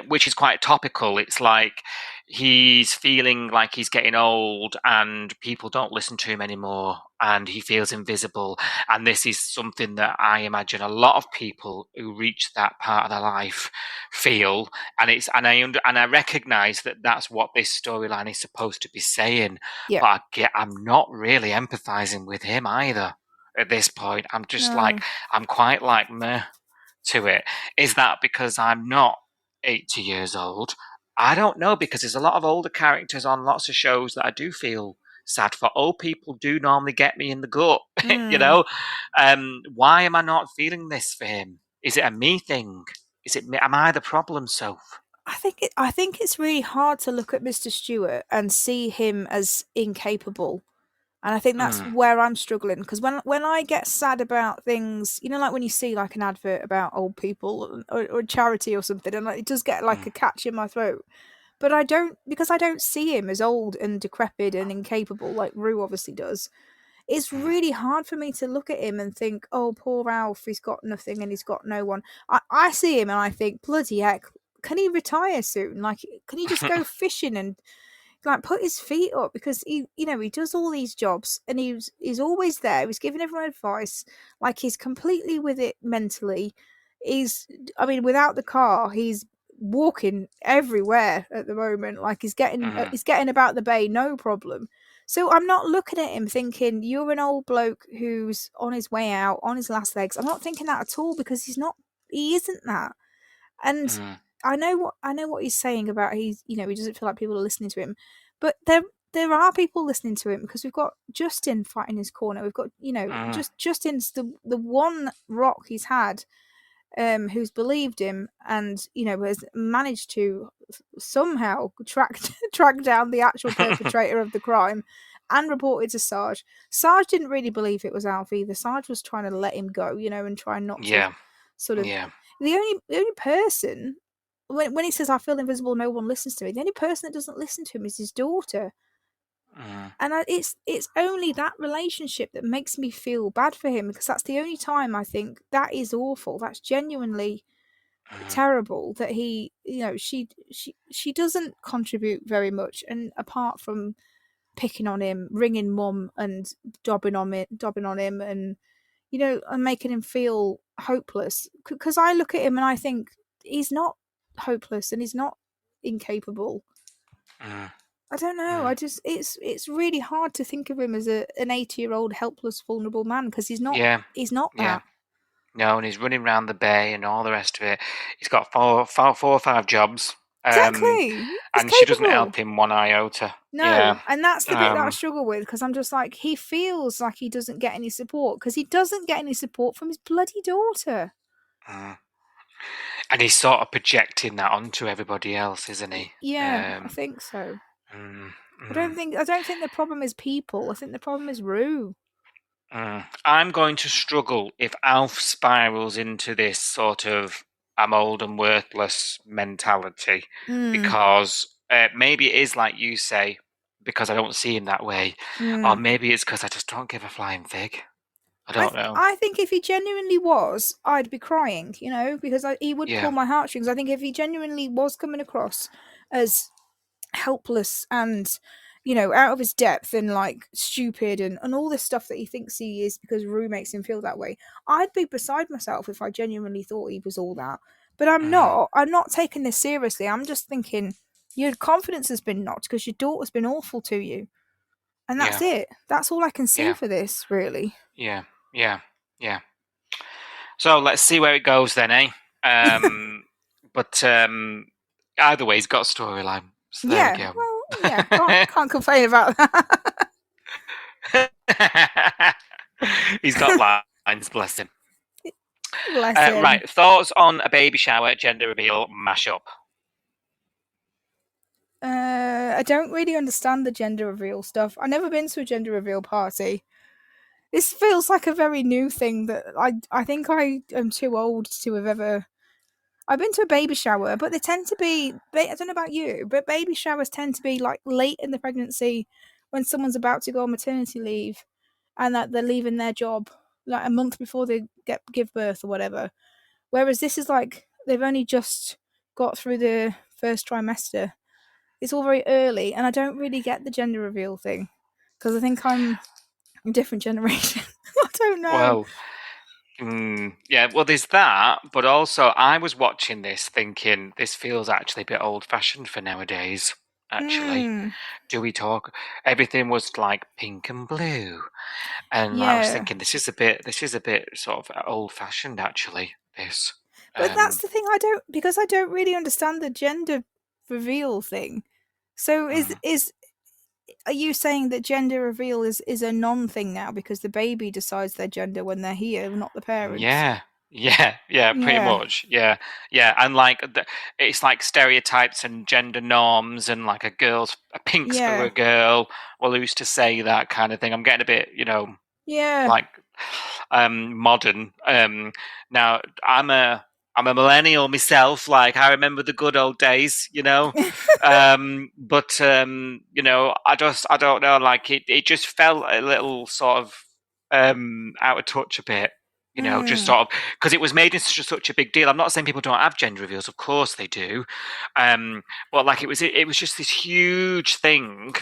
which is quite topical. It's like he's feeling like he's getting old and people don't listen to him anymore and he feels invisible, and this is something that I imagine a lot of people who reach that part of their life feel, and I recognize that that's what this storyline is supposed to be saying, Yeah. but I'm not really empathizing with him either at this point. I'm just No. like, I'm quite like meh to it. Is that because I'm not 80 years old? I don't know, because there's a lot of older characters on lots of shows that I do feel sad for. Old people do normally get me in the gut, you know? Why am I not feeling this for him? Is it a me thing? Is it me? Am I the problem, Soph? I think it's really hard to look at Mr. Stewart and see him as incapable. And I think that's where I'm struggling, because when I get sad about things, you know, like when you see like an advert about old people or a charity or something, and like, it does get like a catch in my throat. But I don't, because I don't see him as old and decrepit and incapable like Rue obviously does. It's really hard for me to look at him and think, oh, poor Alf, he's got nothing and he's got no one. I see him and I think, bloody heck, can he retire soon? Like, can he just go fishing and like put his feet up, because he, you know, he does all these jobs and he's always there. He's giving everyone advice. Like, he's completely with it mentally. I mean, without the car, he's walking everywhere at the moment. Like, he's getting about the bay, no problem. So I'm not looking at him thinking you're an old bloke who's on his way out, on his last legs. I'm not thinking that at all, because he's not. He isn't that. And I know what he's saying about he doesn't feel like people are listening to him, but there are people listening to him, because we've got Justin fighting his corner. We've got Justin's the one rock he's had, who's believed him and has managed to somehow track down the actual perpetrator of the crime and report it to Sarge. Sarge didn't really believe it was Alf either. Sarge was trying to let him go, and try not to sort of. The only person, when he says, I feel invisible, no one listens to me, the only person that doesn't listen to him is his daughter. And it's only that relationship that makes me feel bad for him, because that's the only time I think that is awful. That's genuinely terrible that he, she doesn't contribute very much. And apart from picking on him, ringing mum and dobbing on him and, and making him feel hopeless, because I look at him and I think he's not hopeless and he's not incapable. I don't know. I just it's really hard to think of him as an 80-year-old helpless, vulnerable man, because he's not. He's not that. No, and he's running around the bay and all the rest of it. He's got four or five jobs. Exactly. And she doesn't help him one iota. No, and that's the bit that I struggle with, because I'm just like, he feels like he doesn't get any support, because he doesn't get any support from his bloody daughter. And he's sort of projecting that onto everybody else, isn't he? Yeah, I think so. I don't think the problem is people. I think the problem is Rue. I'm going to struggle if Alf spirals into this sort of I'm old and worthless mentality, because maybe it is like you say, because I don't see him that way, or maybe it's because I just don't give a flying fig. I don't know. I think if he genuinely was, I'd be crying, because he would pull my heartstrings. I think if he genuinely was coming across as helpless and, out of his depth and like stupid and all this stuff that he thinks he is because Rue makes him feel that way, I'd be beside myself if I genuinely thought he was all that. But I'm not. I'm not taking this seriously. I'm just thinking your confidence has been knocked because your daughter's been awful to you. And that's it. That's all I can see for this, really. Yeah. So let's see where it goes then, eh? But either way, he's got a storyline. So there we go. Well, can't complain about that. He's got lines, bless him. Bless him. Right, thoughts on a baby shower gender reveal mashup? I don't really understand the gender reveal stuff. I've never been to a gender reveal party. This feels like a very new thing that I think I am too old to have ever. I've been to a baby shower, but they tend to be. I don't know about you, but baby showers tend to be like late in the pregnancy when someone's about to go on maternity leave, and that they're leaving their job like a month before they give birth or whatever. Whereas this is like they've only just got through the first trimester. It's all very early, and I don't really get the gender reveal thing because I think I'm a different generation. I don't know. Well, there's that, but also I was watching this thinking this feels actually a bit old-fashioned for nowadays. actually. Mm, Do we talk? Everything was like pink and blue, and I was yeah. thinking this is a bit sort of old fashioned, actually. This, But that's um, the thing, because I don't really understand the gender reveal thing. So mm, are you saying that gender reveal is a non thing now because the baby decides their gender when they're here, not the parents? yeah, yeah, pretty Yeah. much, yeah, yeah, and like it's like stereotypes and gender norms, and like a pink's for Yeah. a girl. Well, who's to say that kind of thing? I'm getting a bit, Yeah. like modern. Now I'm a millennial myself. Like I remember the good old days, but I don't know. Like it just felt a little sort of out of touch a bit. Just Mm. sort of because it was made into such a big deal. I'm not saying people don't have gender reveals, of course they do, but like it was just this huge thing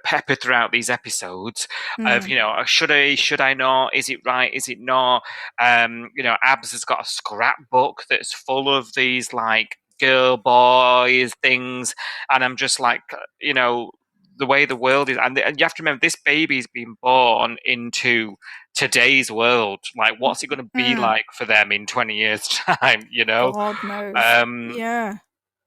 pepper throughout these episodes of Mm. should I not, is it right, is it not, Abs has got a scrapbook that's full of these like girl boys things, and I'm just like, the way the world is, and you have to remember this baby's been born into today's world. Like what's it going to be Mm. like for them in 20 years time? God knows. um Yeah.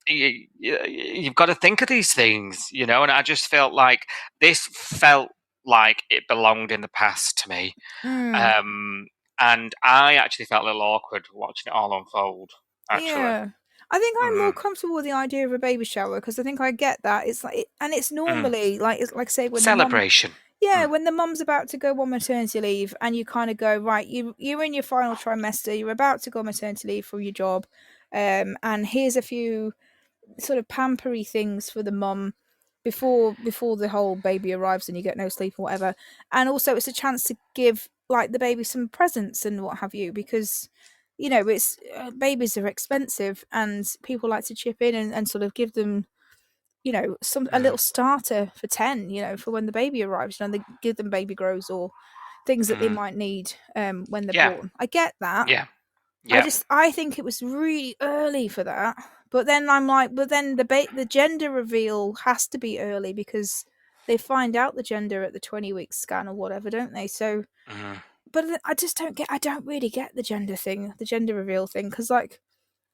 you've got to think of these things, and I just felt like this felt like it belonged in the past to me. Mm. And I actually felt a little awkward watching it all unfold, actually. Yeah. I think I'm more Mm, comfortable with the idea of a baby shower because I think I get that. It's like, and it's mm. normally like, it's like say when the mum, Celebration. yeah, Mm, when the mum's about to go on maternity leave, and you kind of go, right, you're in your final trimester, you're about to go on maternity leave from your job, and here's a few sort of pampery things for the mum before the whole baby arrives and you get no sleep or whatever. And also it's a chance to give like the baby some presents and what have you, because it's babies are expensive and people like to chip in and sort of give them a little mm, starter for 10, for when the baby arrives, and they give them baby grows or things that they mm. might need when they're Yeah, born. I get that. yeah, yeah. I think it was really early for that. But then I'm like, but then the gender reveal has to be early because they find out the gender at the 20-week scan or whatever, don't they? So, Mm. but I don't really get the gender thing, the gender reveal thing, because like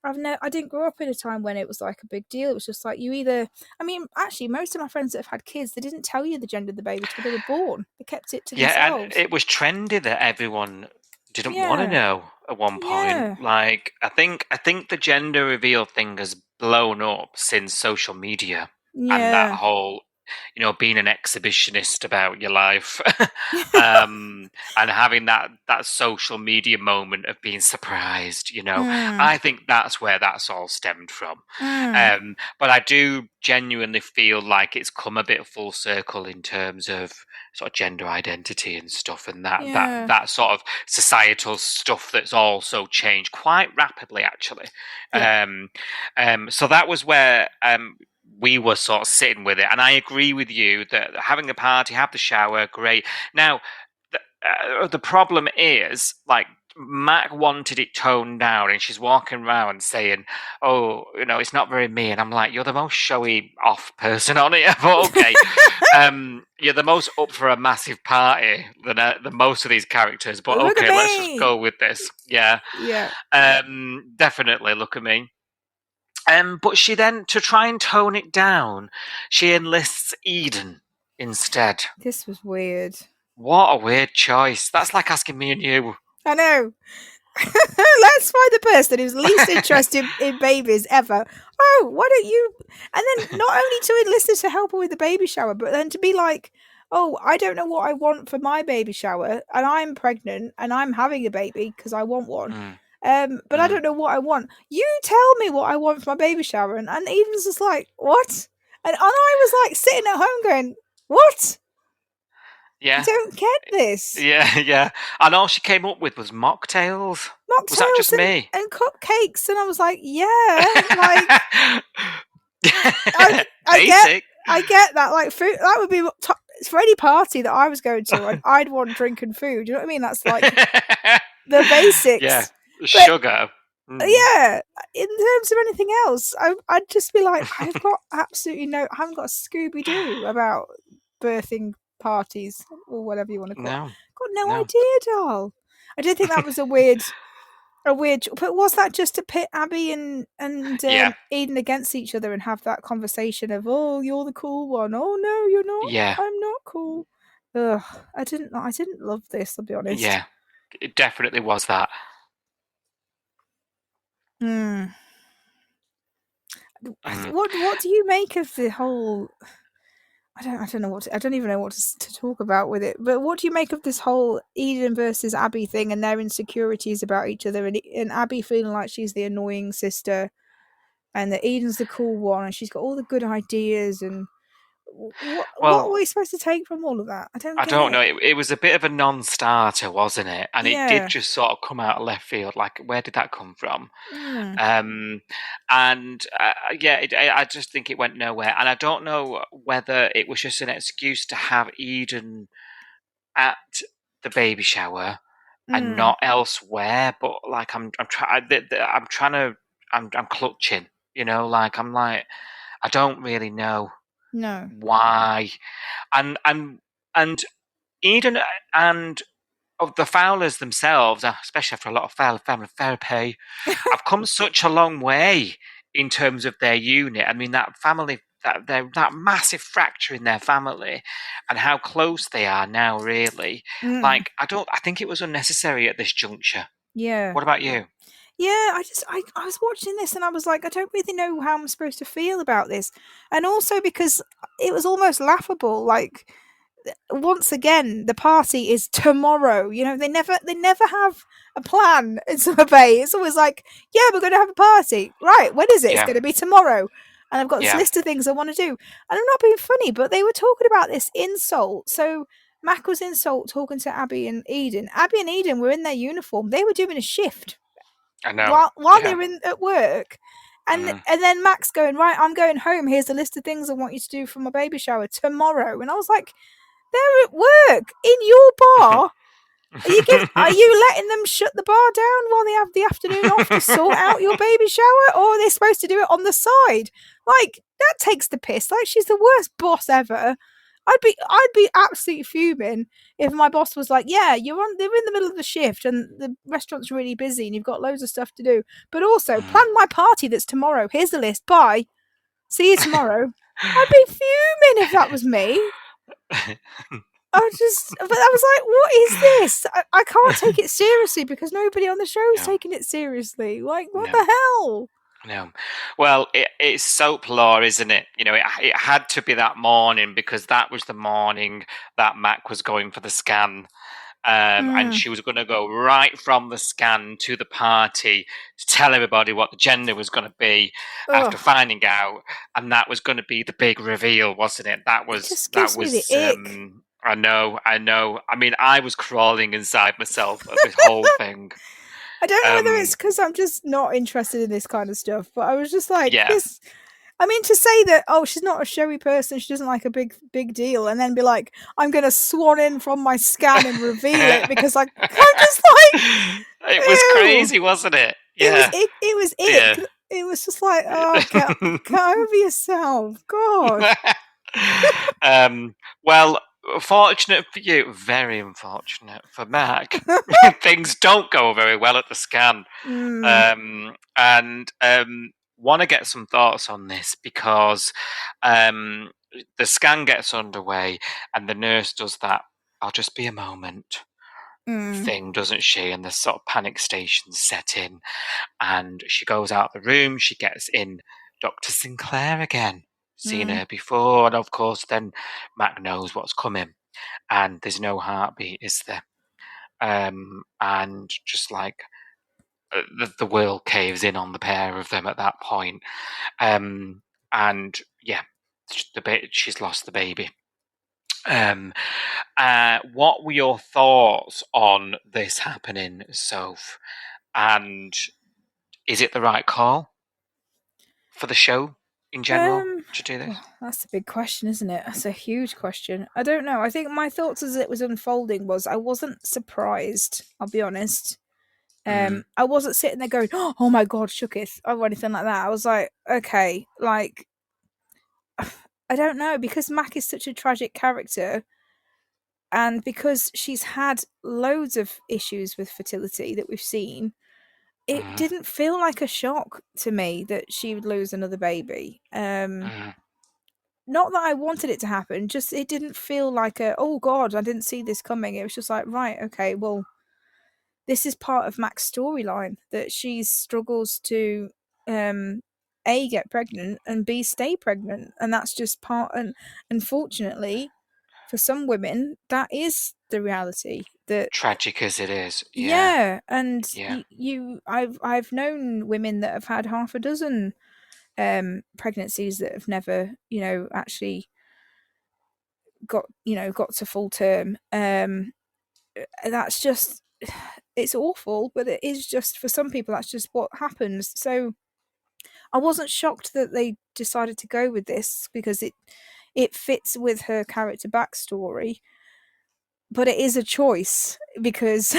I didn't grow up in a time when it was like a big deal. It was just like I mean, actually, most of my friends that have had kids, they didn't tell you the gender of the baby till they were born. They kept it to Yeah, and themselves. it was trendy that everyone didn't want to Yeah, know at one point. yeah, Like, I think the gender reveal thing has blown up since social media and that yeah, whole, being an exhibitionist about your life, and having that social media moment of being surprised. mm, I think that's where that's all stemmed from. mm, But I do genuinely feel like it's come a bit full circle in terms of sort of gender identity and stuff, and that that yeah, that sort of societal stuff that's also changed quite rapidly, actually. yeah. So that was where we were sort of sitting with it, and I agree with you that having a party, have the shower, great. Now, the problem is like. Mac wanted it toned down, and she's walking around saying, "Oh, it's not very me." And I'm like, "You're the most showy off person on it." But okay, you're the most up for a massive party than most of these characters. But Look at okay, let's just me. go with this. Yeah, Yeah, definitely. Look at me. But she then, to try and tone it down, she enlists Eden instead. this was weird. What a weird choice. That's like asking me and you. I know. Let's find the person who's least interested in babies ever. Oh, why don't you? And then not only to enlist her to help her with the baby shower, but then to be like, oh, I don't know what I want for my baby shower, and I'm pregnant and I'm having a baby because I want one. Mm, But I mm. don't know what I want. You tell me what I want for my baby shower, and Eden's just like, what? And I was like sitting at home going, what? I Yeah, don't get this. yeah, yeah. And all she came up with was mocktails. Was that Mocktails just me? and cupcakes, and I was like, yeah, like I get Basic. that. Like food, that would be for any party that I was going to. I'd want drink and food. You know what I mean? That's like the Yeah, basics. But sugar. Yeah, in terms of anything else, I'd just be like, I've got absolutely no, I haven't got a Scooby Doo about birthing parties or whatever you want to call it. No, Got no no. idea, doll. I don't think that was a weird. But was that just to pit Abby and Yeah, Eden against each other and have that conversation of, oh, you're the cool one, oh no, you're not, yeah, I'm not cool. Ugh, I didn't love this. I'll be honest. yeah. It definitely was that. Hmm. Mm. What do you make of the whole? I don't know I don't even know what to talk about with it. But what do you make of this whole Eden versus Abby thing and their insecurities about each other, and Abby feeling like she's the annoying sister, and that Eden's the cool one, and she's got all the good ideas, and what are Well, we supposed to take from all of that? I don't I get don't know. it. It was a bit of a non-starter, wasn't it? And it did Yeah. just sort of come out of left field. Like, where did that come from? Mm, And yeah, I just think it went nowhere. And I don't know whether it was just an excuse to have Eden at the baby shower and mm, not elsewhere. But like, I'm trying to, I'm clutching. Like I don't really know no. why. And Eden and of the Fowlers themselves, especially after a lot of family therapy, have come such a long way in terms of their unit. I mean, that family, that massive fracture in their family, and how close they are now. Really, Mm, like I think it was unnecessary at this juncture. yeah. What about you? Yeah, I was watching this and I was like, I don't really know how I'm supposed to feel about this. And also because it was almost laughable, like once again, the party is tomorrow. They never have a plan in Summer Bay. It's always like, yeah, we're gonna have a party. Right, when is it? It's Yeah, gonna be tomorrow. And I've got this yeah, list of things I want to do. And I'm not being funny, but they were talking about this insult. So Mac was insult talking to Abby and Eden. Abby and Eden were in their uniform. They were doing a shift I know. while they Yeah, were at work. mm. And then Max going, right, I'm going home. Here's a list of things I want you to do for my baby shower tomorrow. And I was like, they're at work in your bar. Are you letting them shut the bar down while they have the afternoon off to sort out your baby shower, or are they supposed to do it on the side? Like, that takes the piss. Like, she's the worst boss ever. I'd be absolutely fuming if my boss was like, yeah, they're in the middle of the shift and the restaurant's really busy and you've got loads of stuff to do. But also Mm. plan my party that's tomorrow. Here's the list. Bye. See you tomorrow. I'd be fuming if that was me. But I was like, what is this? I can't take it seriously because nobody on the show is No, taking it seriously. Like, what no. the hell? No. Well, it's soap law, isn't it? It had to be that morning because that was the morning that Mac was going for the scan. And Mm, she was going to go right from the scan to the party to tell everybody what the gender was going to be after ugh, finding out, and that was going to be the big reveal, wasn't it? That it was just that gives me the was. ick. I know, I know. I mean, I was crawling inside myself at this whole thing. I don't know whether Um, it's because I'm just not interested in this kind of stuff, but I was just like, yeah. this. I mean, to say that, oh, she's not a showy person, she doesn't like a big deal, and then be like, I'm going to swan in from my scan and reveal it because I'm just like, It was ew. crazy, wasn't it? It was Yeah, ick. It was yeah. ick. It was just like, oh, get over yourself. God. um, well, fortunate for you, very unfortunate for Mac. Things don't go very well at the scan. Mm, And want to get some thoughts on this because the scan gets underway and the nurse does that. I'll just be a moment mm, thing, doesn't she? And the sort of panic stations set in, and she goes out the room. She gets in Dr. Sinclair again, seen mm, her before, and of course, then Mac knows what's coming, and there's no heartbeat, is there? And just like the world caves in on the pair of them at that point. And yeah, she's lost the baby. What were your thoughts on this happening, Soph? And is it the right call for the show in general to do this? well, that's a big question, isn't it? That's a huge question. I don't know. I think my thoughts as it was unfolding was I wasn't surprised, I'll be honest. I wasn't sitting there going, "Oh my god, shooketh," or anything like that. I was like, okay, like I don't know, because Mac is such a tragic character, and because she's had loads of issues with fertility that we've seen, it didn't feel like a shock to me that she would lose another baby. Not that I wanted it to happen, just it didn't feel like oh god, I didn't see this coming. It was just like, right, okay, well, this is part of Mac's storyline, that she struggles to A, get pregnant, and B, stay pregnant. And that's just part, and unfortunately for some women that is the reality. That Tragic as it is. Yeah. and Yeah. I've known women that have had half a dozen pregnancies that have never, actually got to full term. That's just, it's awful, but it is just, for some people that's just what happens. So I wasn't shocked that they decided to go with this, because it fits with her character backstory, but it is a choice, because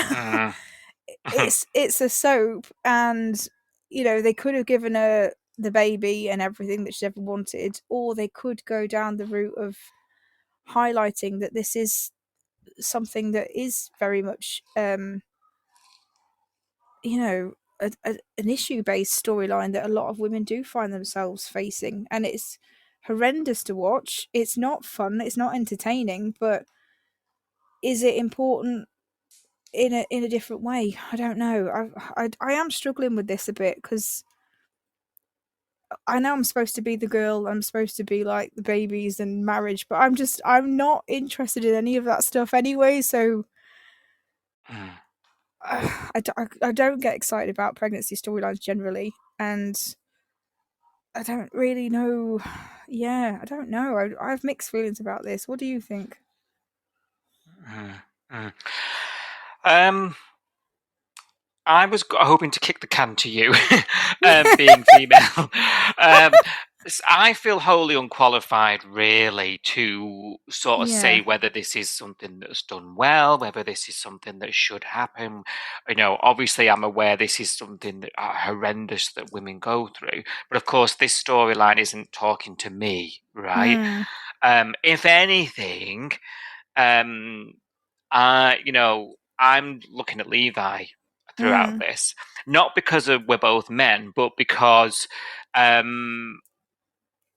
it's a soap, and they could have given her the baby and everything that she ever wanted, or they could go down the route of highlighting that this is something that is very much an issue-based storyline that a lot of women do find themselves facing, and it's horrendous to watch. It's not fun, it's not entertaining, but is it important in a different way? I don't know. I am struggling with this a bit, because I know I'm supposed to be the girl, I'm supposed to be like the babies and marriage, but I'm not interested in any of that stuff anyway, so I don't get excited about pregnancy storylines generally, and I don't really know. Yeah, I don't know. I have mixed feelings about this. What do you think? I was hoping to kick the can to you, being female. I feel wholly unqualified, really, to sort of say whether this is something that's done well, whether this is something that should happen. Obviously, I'm aware this is something that horrendous that women go through, but of course, this storyline isn't talking to me, right? If anything, I'm looking at Levi throughout this, not because we're both men, but because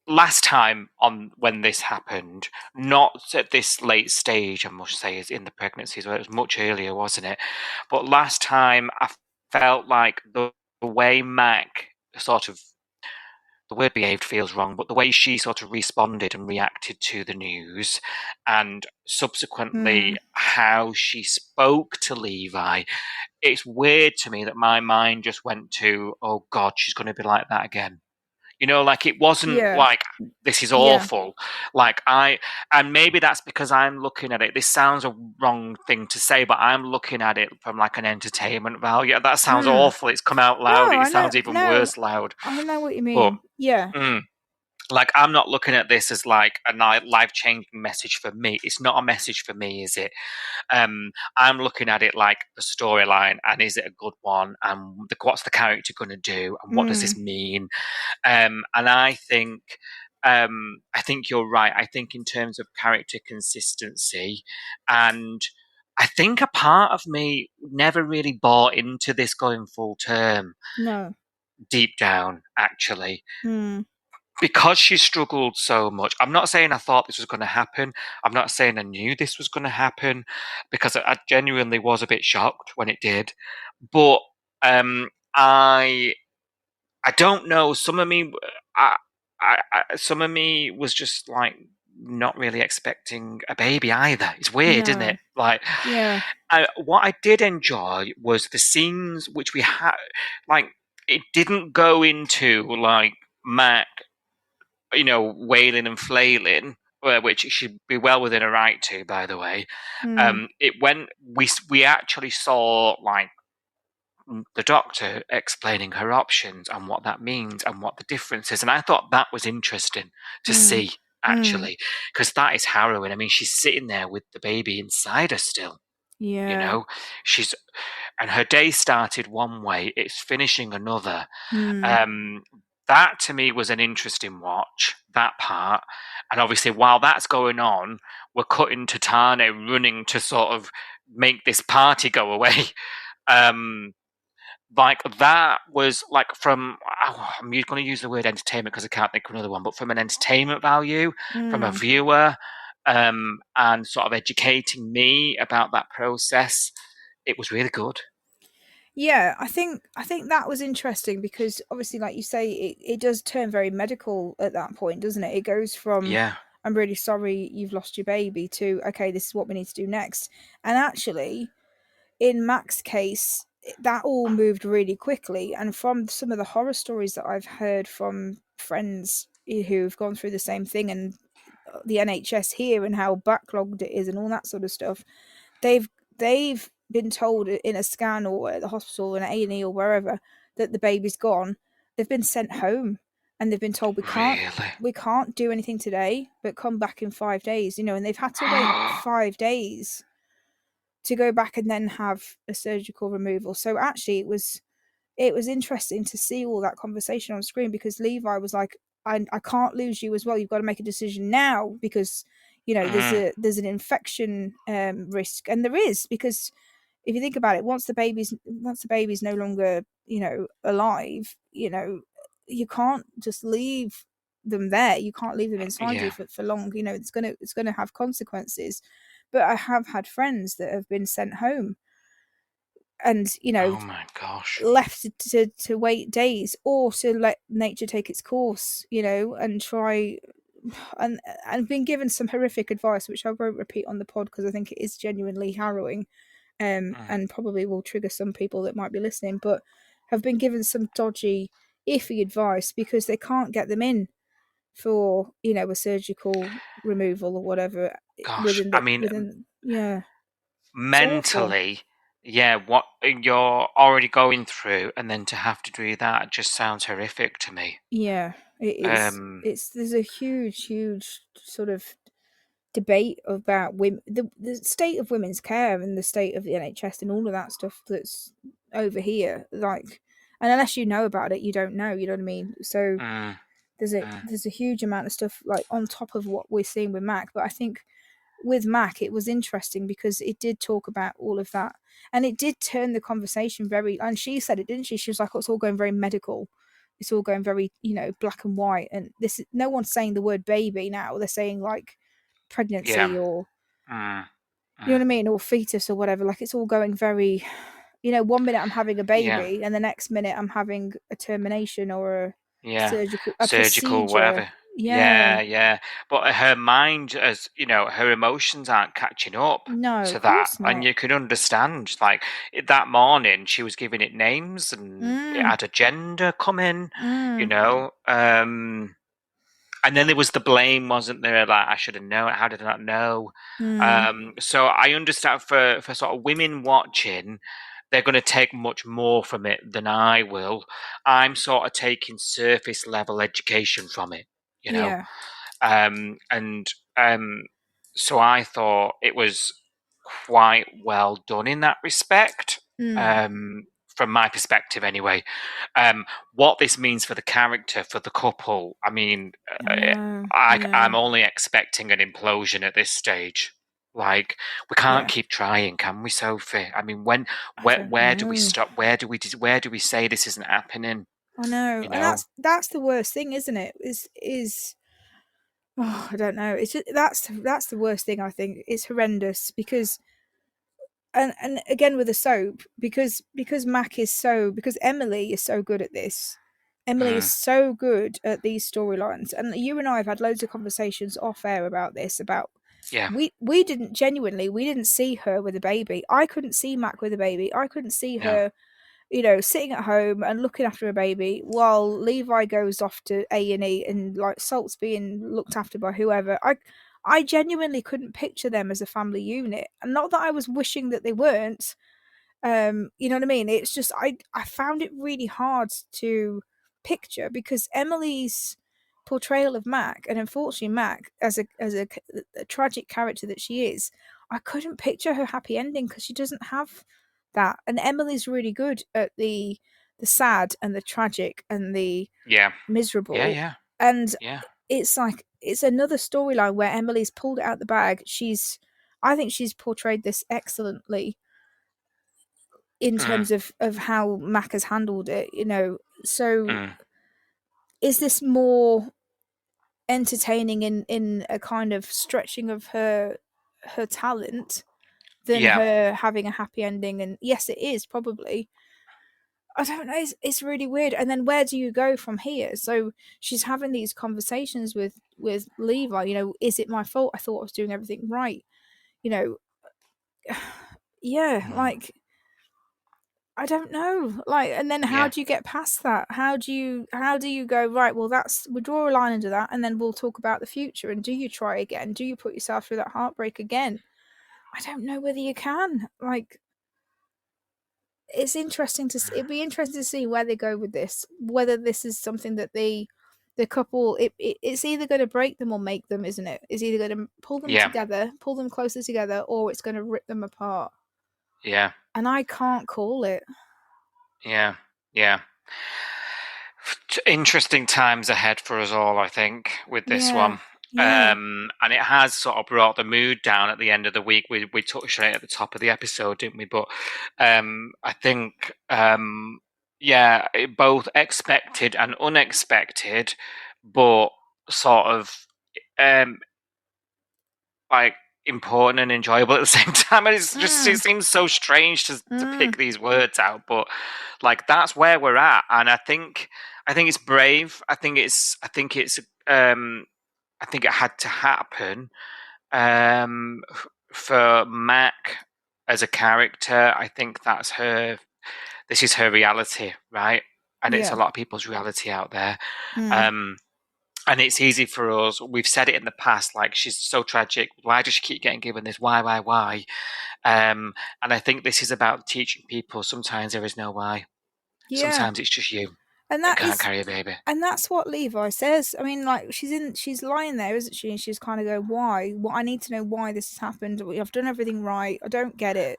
last time when this happened, not at this late stage, I must say, is in the pregnancies, where it was much earlier, wasn't it? But last time I felt like the way Mac sort of, the word behaved feels wrong, but the way she sort of responded and reacted to the news, and subsequently how she spoke to Levi, it's weird to me that my mind just went to, oh God, she's going to be like that again. Like it wasn't like, this is awful. And maybe that's because I'm looking at it. This sounds a wrong thing to say, but I'm looking at it from like an entertainment value. That sounds awful. It's come out loud. It sounds even worse loud. I know what you mean. But, yeah. Like, I'm not looking at this as like a life-changing message for me. It's not a message for me, is it? I'm looking at it like the storyline, and is it a good one? And what's the character going to do? And what does this mean? And I think you're right. I think in terms of character consistency, and I think a part of me never really bought into this going full term. No. Deep down, actually. Because she struggled so much. I'm not saying I thought this was going to happen. I'm not saying I knew this was going to happen, because I genuinely was a bit shocked when it did. But I don't know. Some of me was just like not really expecting a baby either. It's weird, isn't it? Like, what I did enjoy was the scenes which we had. Like, it didn't go into like Mac, wailing and flailing, which should be well within her right to, by the way. It went. We actually saw like the doctor explaining her options and what that means and what the difference is, and I thought that was interesting to see, actually, because that is harrowing. I mean, she's sitting there with the baby inside her still. She's, and her day started one way, it's finishing another. Mm. That to me was an interesting watch, that part. And obviously, while that's going on, we're cutting to Tane running to sort of make this party go away. Like that was like I'm going to use the word entertainment because I can't think of another one, but from an entertainment value, from a viewer, and sort of educating me about that process, it was really good. Yeah, I think that was interesting because obviously, like you say, it does turn very medical at that point, doesn't it? It goes from Yeah. I'm really sorry you've lost your baby to okay, this is what we need to do next. And actually, in Mac's case, that all moved really quickly. And from some of the horror stories that I've heard from friends who've gone through the same thing and the NHS here and how backlogged it is and all that sort of stuff, they've been told in a scan or at the hospital in A&E or wherever that the baby's gone. They've been sent home and they've been told we can't do anything today, but come back in 5 days, you know, and they've had to wait 5 days to go back and then have a surgical removal. So actually it was interesting to see all that conversation on screen because Levi was like, I can't lose you as well. You've got to make a decision now because, you know, there's an infection risk. And there is, because if you think about it, once the baby's no longer, you know, alive, you know, you can't just leave them there. You can't leave them inside you for long. You know, it's gonna have consequences. But I have had friends that have been sent home and, you know, oh my gosh, left to wait days or to let nature take its course, you know, and try and been given some horrific advice, which I won't repeat on the pod because I think it is genuinely harrowing, and probably will trigger some people that might be listening, but have been given some dodgy, iffy advice because they can't get them in for, you know, a surgical removal or whatever gosh. I mean, yeah, mentally, yeah, what you're already going through, and then to have to do that just sounds horrific to me. yeah, it is. There's a huge sort of debate about women, the state of women's care and the state of the NHS and all of that stuff that's over here. Like, and unless you know about it, you don't know. You know what I mean? So there's a huge amount of stuff like on top of what we're seeing with Mac. But I think with Mac, it was interesting because it did talk about all of that, and it did turn the conversation very. And she said it, didn't she? She was like, "Oh, it's all going very medical. It's all going very, you know, black and white." And this, no one's saying the word baby now. They're saying like pregnancy or you know what I mean, or fetus or whatever. Like it's all going very, you know, 1 minute I'm having a baby and the next minute I'm having a termination or a surgical procedure. Whatever. Yeah. But her mind, as you know, her emotions aren't catching up No, to of that, course not. and you can understand. Like that morning, she was giving it names, and it had a gender coming. You know, and then there was the blame, wasn't there? Like I should have known. How did I not know? So I understand for sort of women watching, they're going to take much more from it than I will. I'm sort of taking surface level education from it, you know. Yeah. So I thought it was quite well done in that respect. From my perspective anyway. What this means for the character, for the couple, I mean, I'm only expecting an implosion at this stage. Like, we can't keep trying, can we, Sophie? I mean, where do we stop? Where do we say this isn't happening? I know, You and know? that's the worst thing, isn't it? Is oh, I don't know. It's just, that's the worst thing. I think it's horrendous because and again with the soap because Mac is so because Emily is so good at this. Emily is so good at these storylines, and you and I have had loads of conversations off air about this. About we didn't see her with a baby. I couldn't see Mac with a baby. I couldn't see her, you know, sitting at home and looking after a baby while Levi goes off to A&E and like Salt's being looked after by whoever. I genuinely couldn't picture them as a family unit, and not that I was wishing that they weren't. You know what I mean? It's just I found it really hard to picture because Emily's portrayal of Mac, and unfortunately Mac as a tragic character that she is, I couldn't picture her happy ending because she doesn't have that. And Emily's really good at the sad and the tragic and the Yeah. miserable. Yeah. And Yeah. it's like it's another storyline where Emily's pulled it out the bag. I think she's portrayed this excellently in terms of how Mac has handled it, So is this more entertaining in a kind of stretching of her talent than Yeah. her having a happy ending? And yes, it is probably. I don't know. It's really weird. And then where do you go from here? So she's having these conversations with Levi. Is it my fault? I thought I was doing everything right. You know, yeah. Like I don't know. Like, and then how Yeah. do you get past that? How do you go right? Well, we draw a line under that, and then we'll talk about the future. And do you try again? Do you put yourself through that heartbreak again? I don't know whether you can. Like, it's interesting it'd be interesting to see where they go with this, whether this is something that the couple it's either going to break them or make them, isn't it? It's either going to pull them together, pull them closer together, or it's going to rip them apart. Yeah. And I can't call it. Yeah. Interesting times ahead for us all, I think, with this one. And it has sort of brought the mood down at the end of the week. We touched on it at the top of the episode, didn't we? But I think, both expected and unexpected, but sort of like important and enjoyable at the same time. And it seems so strange to pick these words out, but like that's where we're at. And I think it's brave. I think it had to happen for Mac as a character. I think that's this is her reality, right? And it's a lot of people's reality out there. And it's easy for us. We've said it in the past, like she's so tragic. Why does she keep getting given this? Why? And I think this is about teaching people sometimes there is no why. Yeah. Sometimes it's just you. And that can't carry a baby. And that's what Levi says. I mean, like she's lying there, isn't she? And she's kind of going, why? Well, I need to know why this has happened. I've done everything right. I don't get it.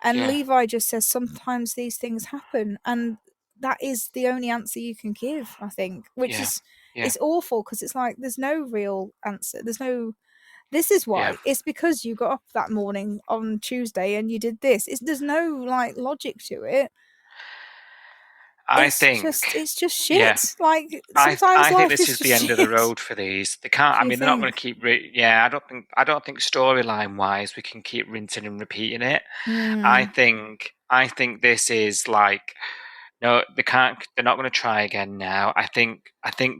And Levi just says sometimes these things happen, and that is the only answer you can give, I think, which is it's awful because it's like there's no real answer. This is why. It's because you got up that morning on Tuesday and you did this. There's no like logic to it. It's just shit. Yeah. Like sometimes I think life this is the end of the road for these. They can't. I mean, they're not going to keep. I don't think storyline wise we can keep rinsing and repeating it. I think this is like no, they can't. They're not going to try again now. I think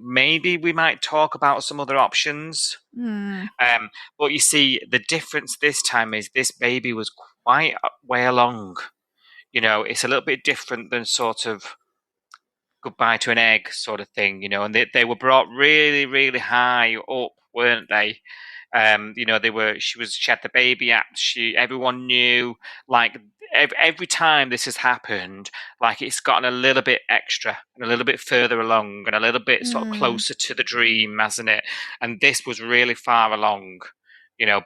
maybe we might talk about some other options. But you see, the difference this time is this baby was quite way along. It's a little bit different than sort of goodbye to an egg sort of thing, and they were brought really, really high up, weren't they? She had the baby app. Everyone knew, like every time this has happened, like it's gotten a little bit extra and a little bit further along and a little bit sort of closer to the dream, hasn't it? And this was really far along.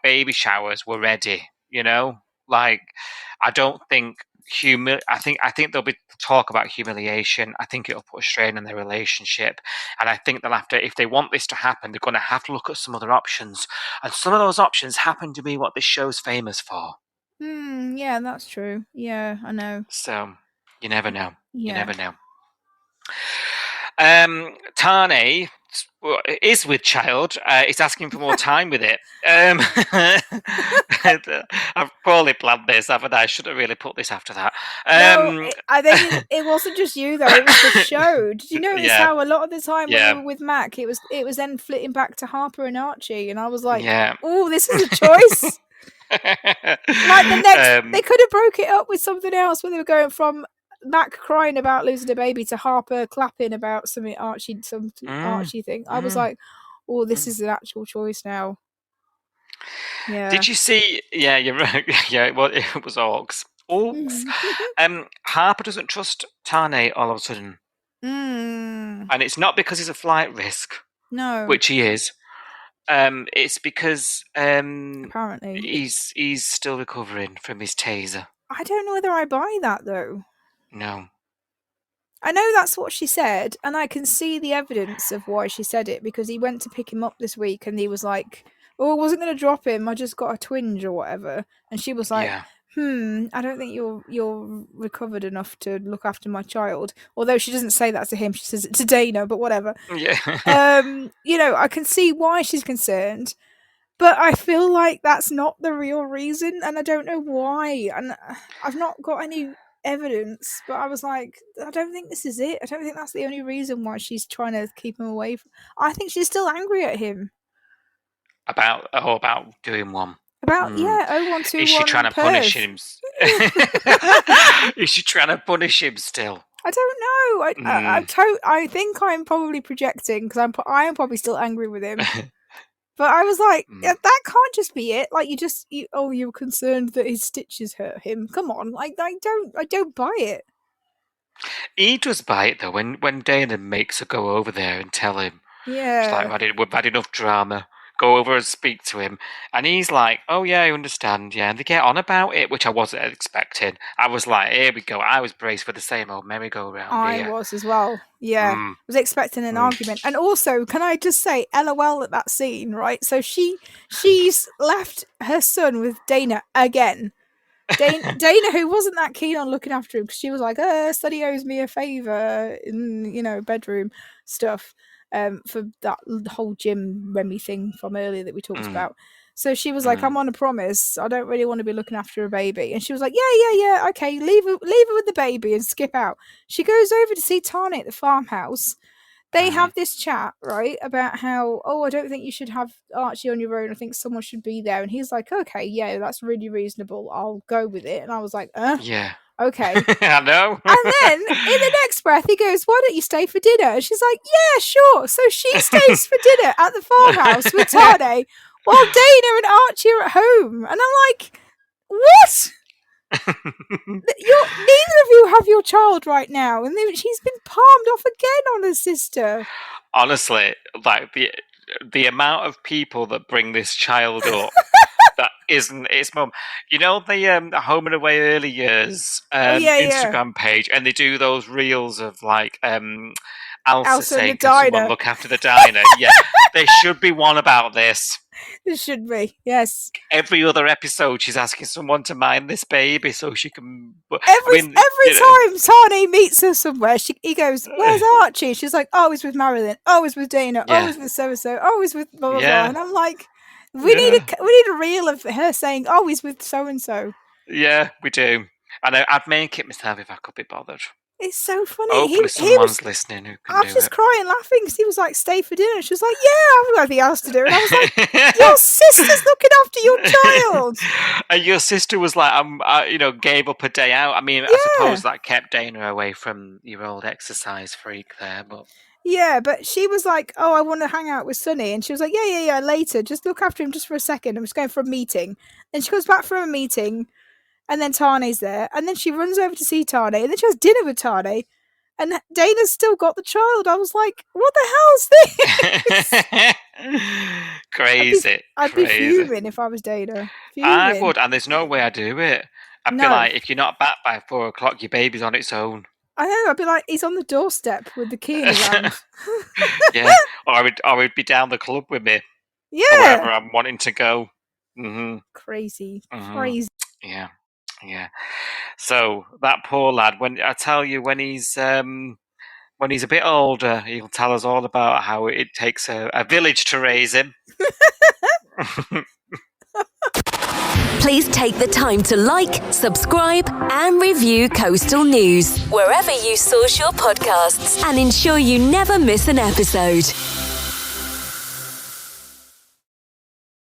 Baby showers were ready. Like I don't think I think there'll be talk about humiliation. I think it'll put a strain on their relationship, and I think they'll have to, if they want this to happen, they're going to have to look at some other options, and some of those options happen to be what this show's famous for. Yeah, that's true. Yeah, I know. So you never know. Yeah. You never know. Tane is with child. Is asking for more time with it. I've poorly planned this, haven't I? I should have really put this after that. No, I think it wasn't just you though. It was the show. Did you notice how a lot of the time when we were with Mac, it was then flitting back to Harper and Archie, and I was like, "Oh, this is a choice." Like the next, they could have broke it up with something else where they were going from Mac crying about losing a baby to Harper clapping about some Archie thing. I was like, "Oh, this is an actual choice now." Yeah. Did you see? Yeah, you're right. Yeah, well, it was Orcs. Harper doesn't trust Tane all of a sudden, and it's not because he's a flight risk. No, which he is. It's because apparently he's still recovering from his taser. I don't know whether I buy that though. No. I know that's what she said, and I can see the evidence of why she said it, because he went to pick him up this week and he was like, "Oh, I wasn't going to drop him. I just got a twinge or whatever." And she was like, Yeah. I don't think you're recovered enough to look after my child. Although she doesn't say that to him, she says it to Dana, but whatever. Yeah. I can see why she's concerned, but I feel like that's not the real reason, and I don't know why. And I've not got any evidence, but I was like, I don't think this is it. I don't think that's the only reason why she's trying to keep him away. I think she's still angry at him. About doing one. About 0121. Is she trying to punish purse. him? Is she trying to punish him still? I don't know. I think I'm probably projecting, because I am probably still angry with him. But I was like, that can't just be it. Like, you're concerned that his stitches hurt him. Come on, like, I don't buy it. He does buy it though. When Dana makes her go over there and tell him, Yeah, she's like, we've had enough drama. Go over and speak to him, and he's like, "Oh yeah, I understand." Yeah, and they get on about it, which I wasn't expecting. I was like, "Here we go." I was braced for the same old merry-go-round. I was as well. Yeah, I was expecting an argument. And also, can I just say, LOL at that scene, right? So she's left her son with Dana again. Dana, who wasn't that keen on looking after him, because she was like, Sonny owes me a favour in, bedroom stuff. For that whole Jim Remy thing from earlier that we talked about. So she was like, I'm on a promise. I don't really want to be looking after a baby. And she was like, yeah. Okay, leave her with the baby and skip out. She goes over to see Tani at the farmhouse. They have this chat, right, about how, I don't think you should have Archie on your own. I think someone should be there. And he's like, okay, yeah, that's really reasonable. I'll go with it. And I was like, Yeah. Okay. I know. And then in the next breath, he goes, "Why don't you stay for dinner?" And she's like, "Yeah, sure." So she stays for dinner at the farmhouse with Tane, while Dana and Archie are at home. And I'm like, what? Neither of you have your child right now, and she's been palmed off again on her sister. Honestly, like the amount of people that bring this child up that isn't its mum. You know the Home and Away early years Instagram page, and they do those reels of like Elsa saying, "Can someone look after the diner?" Yeah, there should be one about this. There should be, yes. Every other episode, she's asking someone to mind this baby so she can. Every time Tani meets her somewhere, he goes, "Where's Archie?" She's like, "Oh, he's with Marilyn. Oh, he's with Dana. Oh, he's with so-and-so. Oh, he's with blah, blah, blah." And I'm like, we need a reel of her saying, "Oh, he's with so-and-so." Yeah, we do. And I'd make it myself if I could be bothered. It's so funny. Hopefully someone's listening who can I was just crying laughing because he was like, "Stay for dinner." She was like, "Yeah, I've got nothing else to do." And I was like, "Your sister's looking after your child." And your sister was like, gave up a day out. I mean, I suppose that kept Dana away from your old exercise freak there, but... Yeah, but she was like, "Oh, I want to hang out with Sonny." And she was like, yeah, later. Just look after him just for a second. I'm just going for a meeting. And she comes back from a meeting, and then Tane's there. And then she runs over to see Tane. And then she has dinner with Tane. And Dana's still got the child. I was like, what the hell's this? Crazy. I'd be fuming if I was Dana. Fuming. I would, and there's no way I'd do it. I'd be like, if you're not back by 4 o'clock, your baby's on its own. I know. I'd be like, he's on the doorstep with the key in his hand. Yeah, or I would be down the club with me. Yeah, wherever I'm wanting to go. Mm-hmm. Crazy. Yeah. So that poor lad. When he's a bit older, he'll tell us all about how it takes a village to raise him. Please take the time to like, subscribe, and review Coastal News wherever you source your podcasts, and ensure you never miss an episode.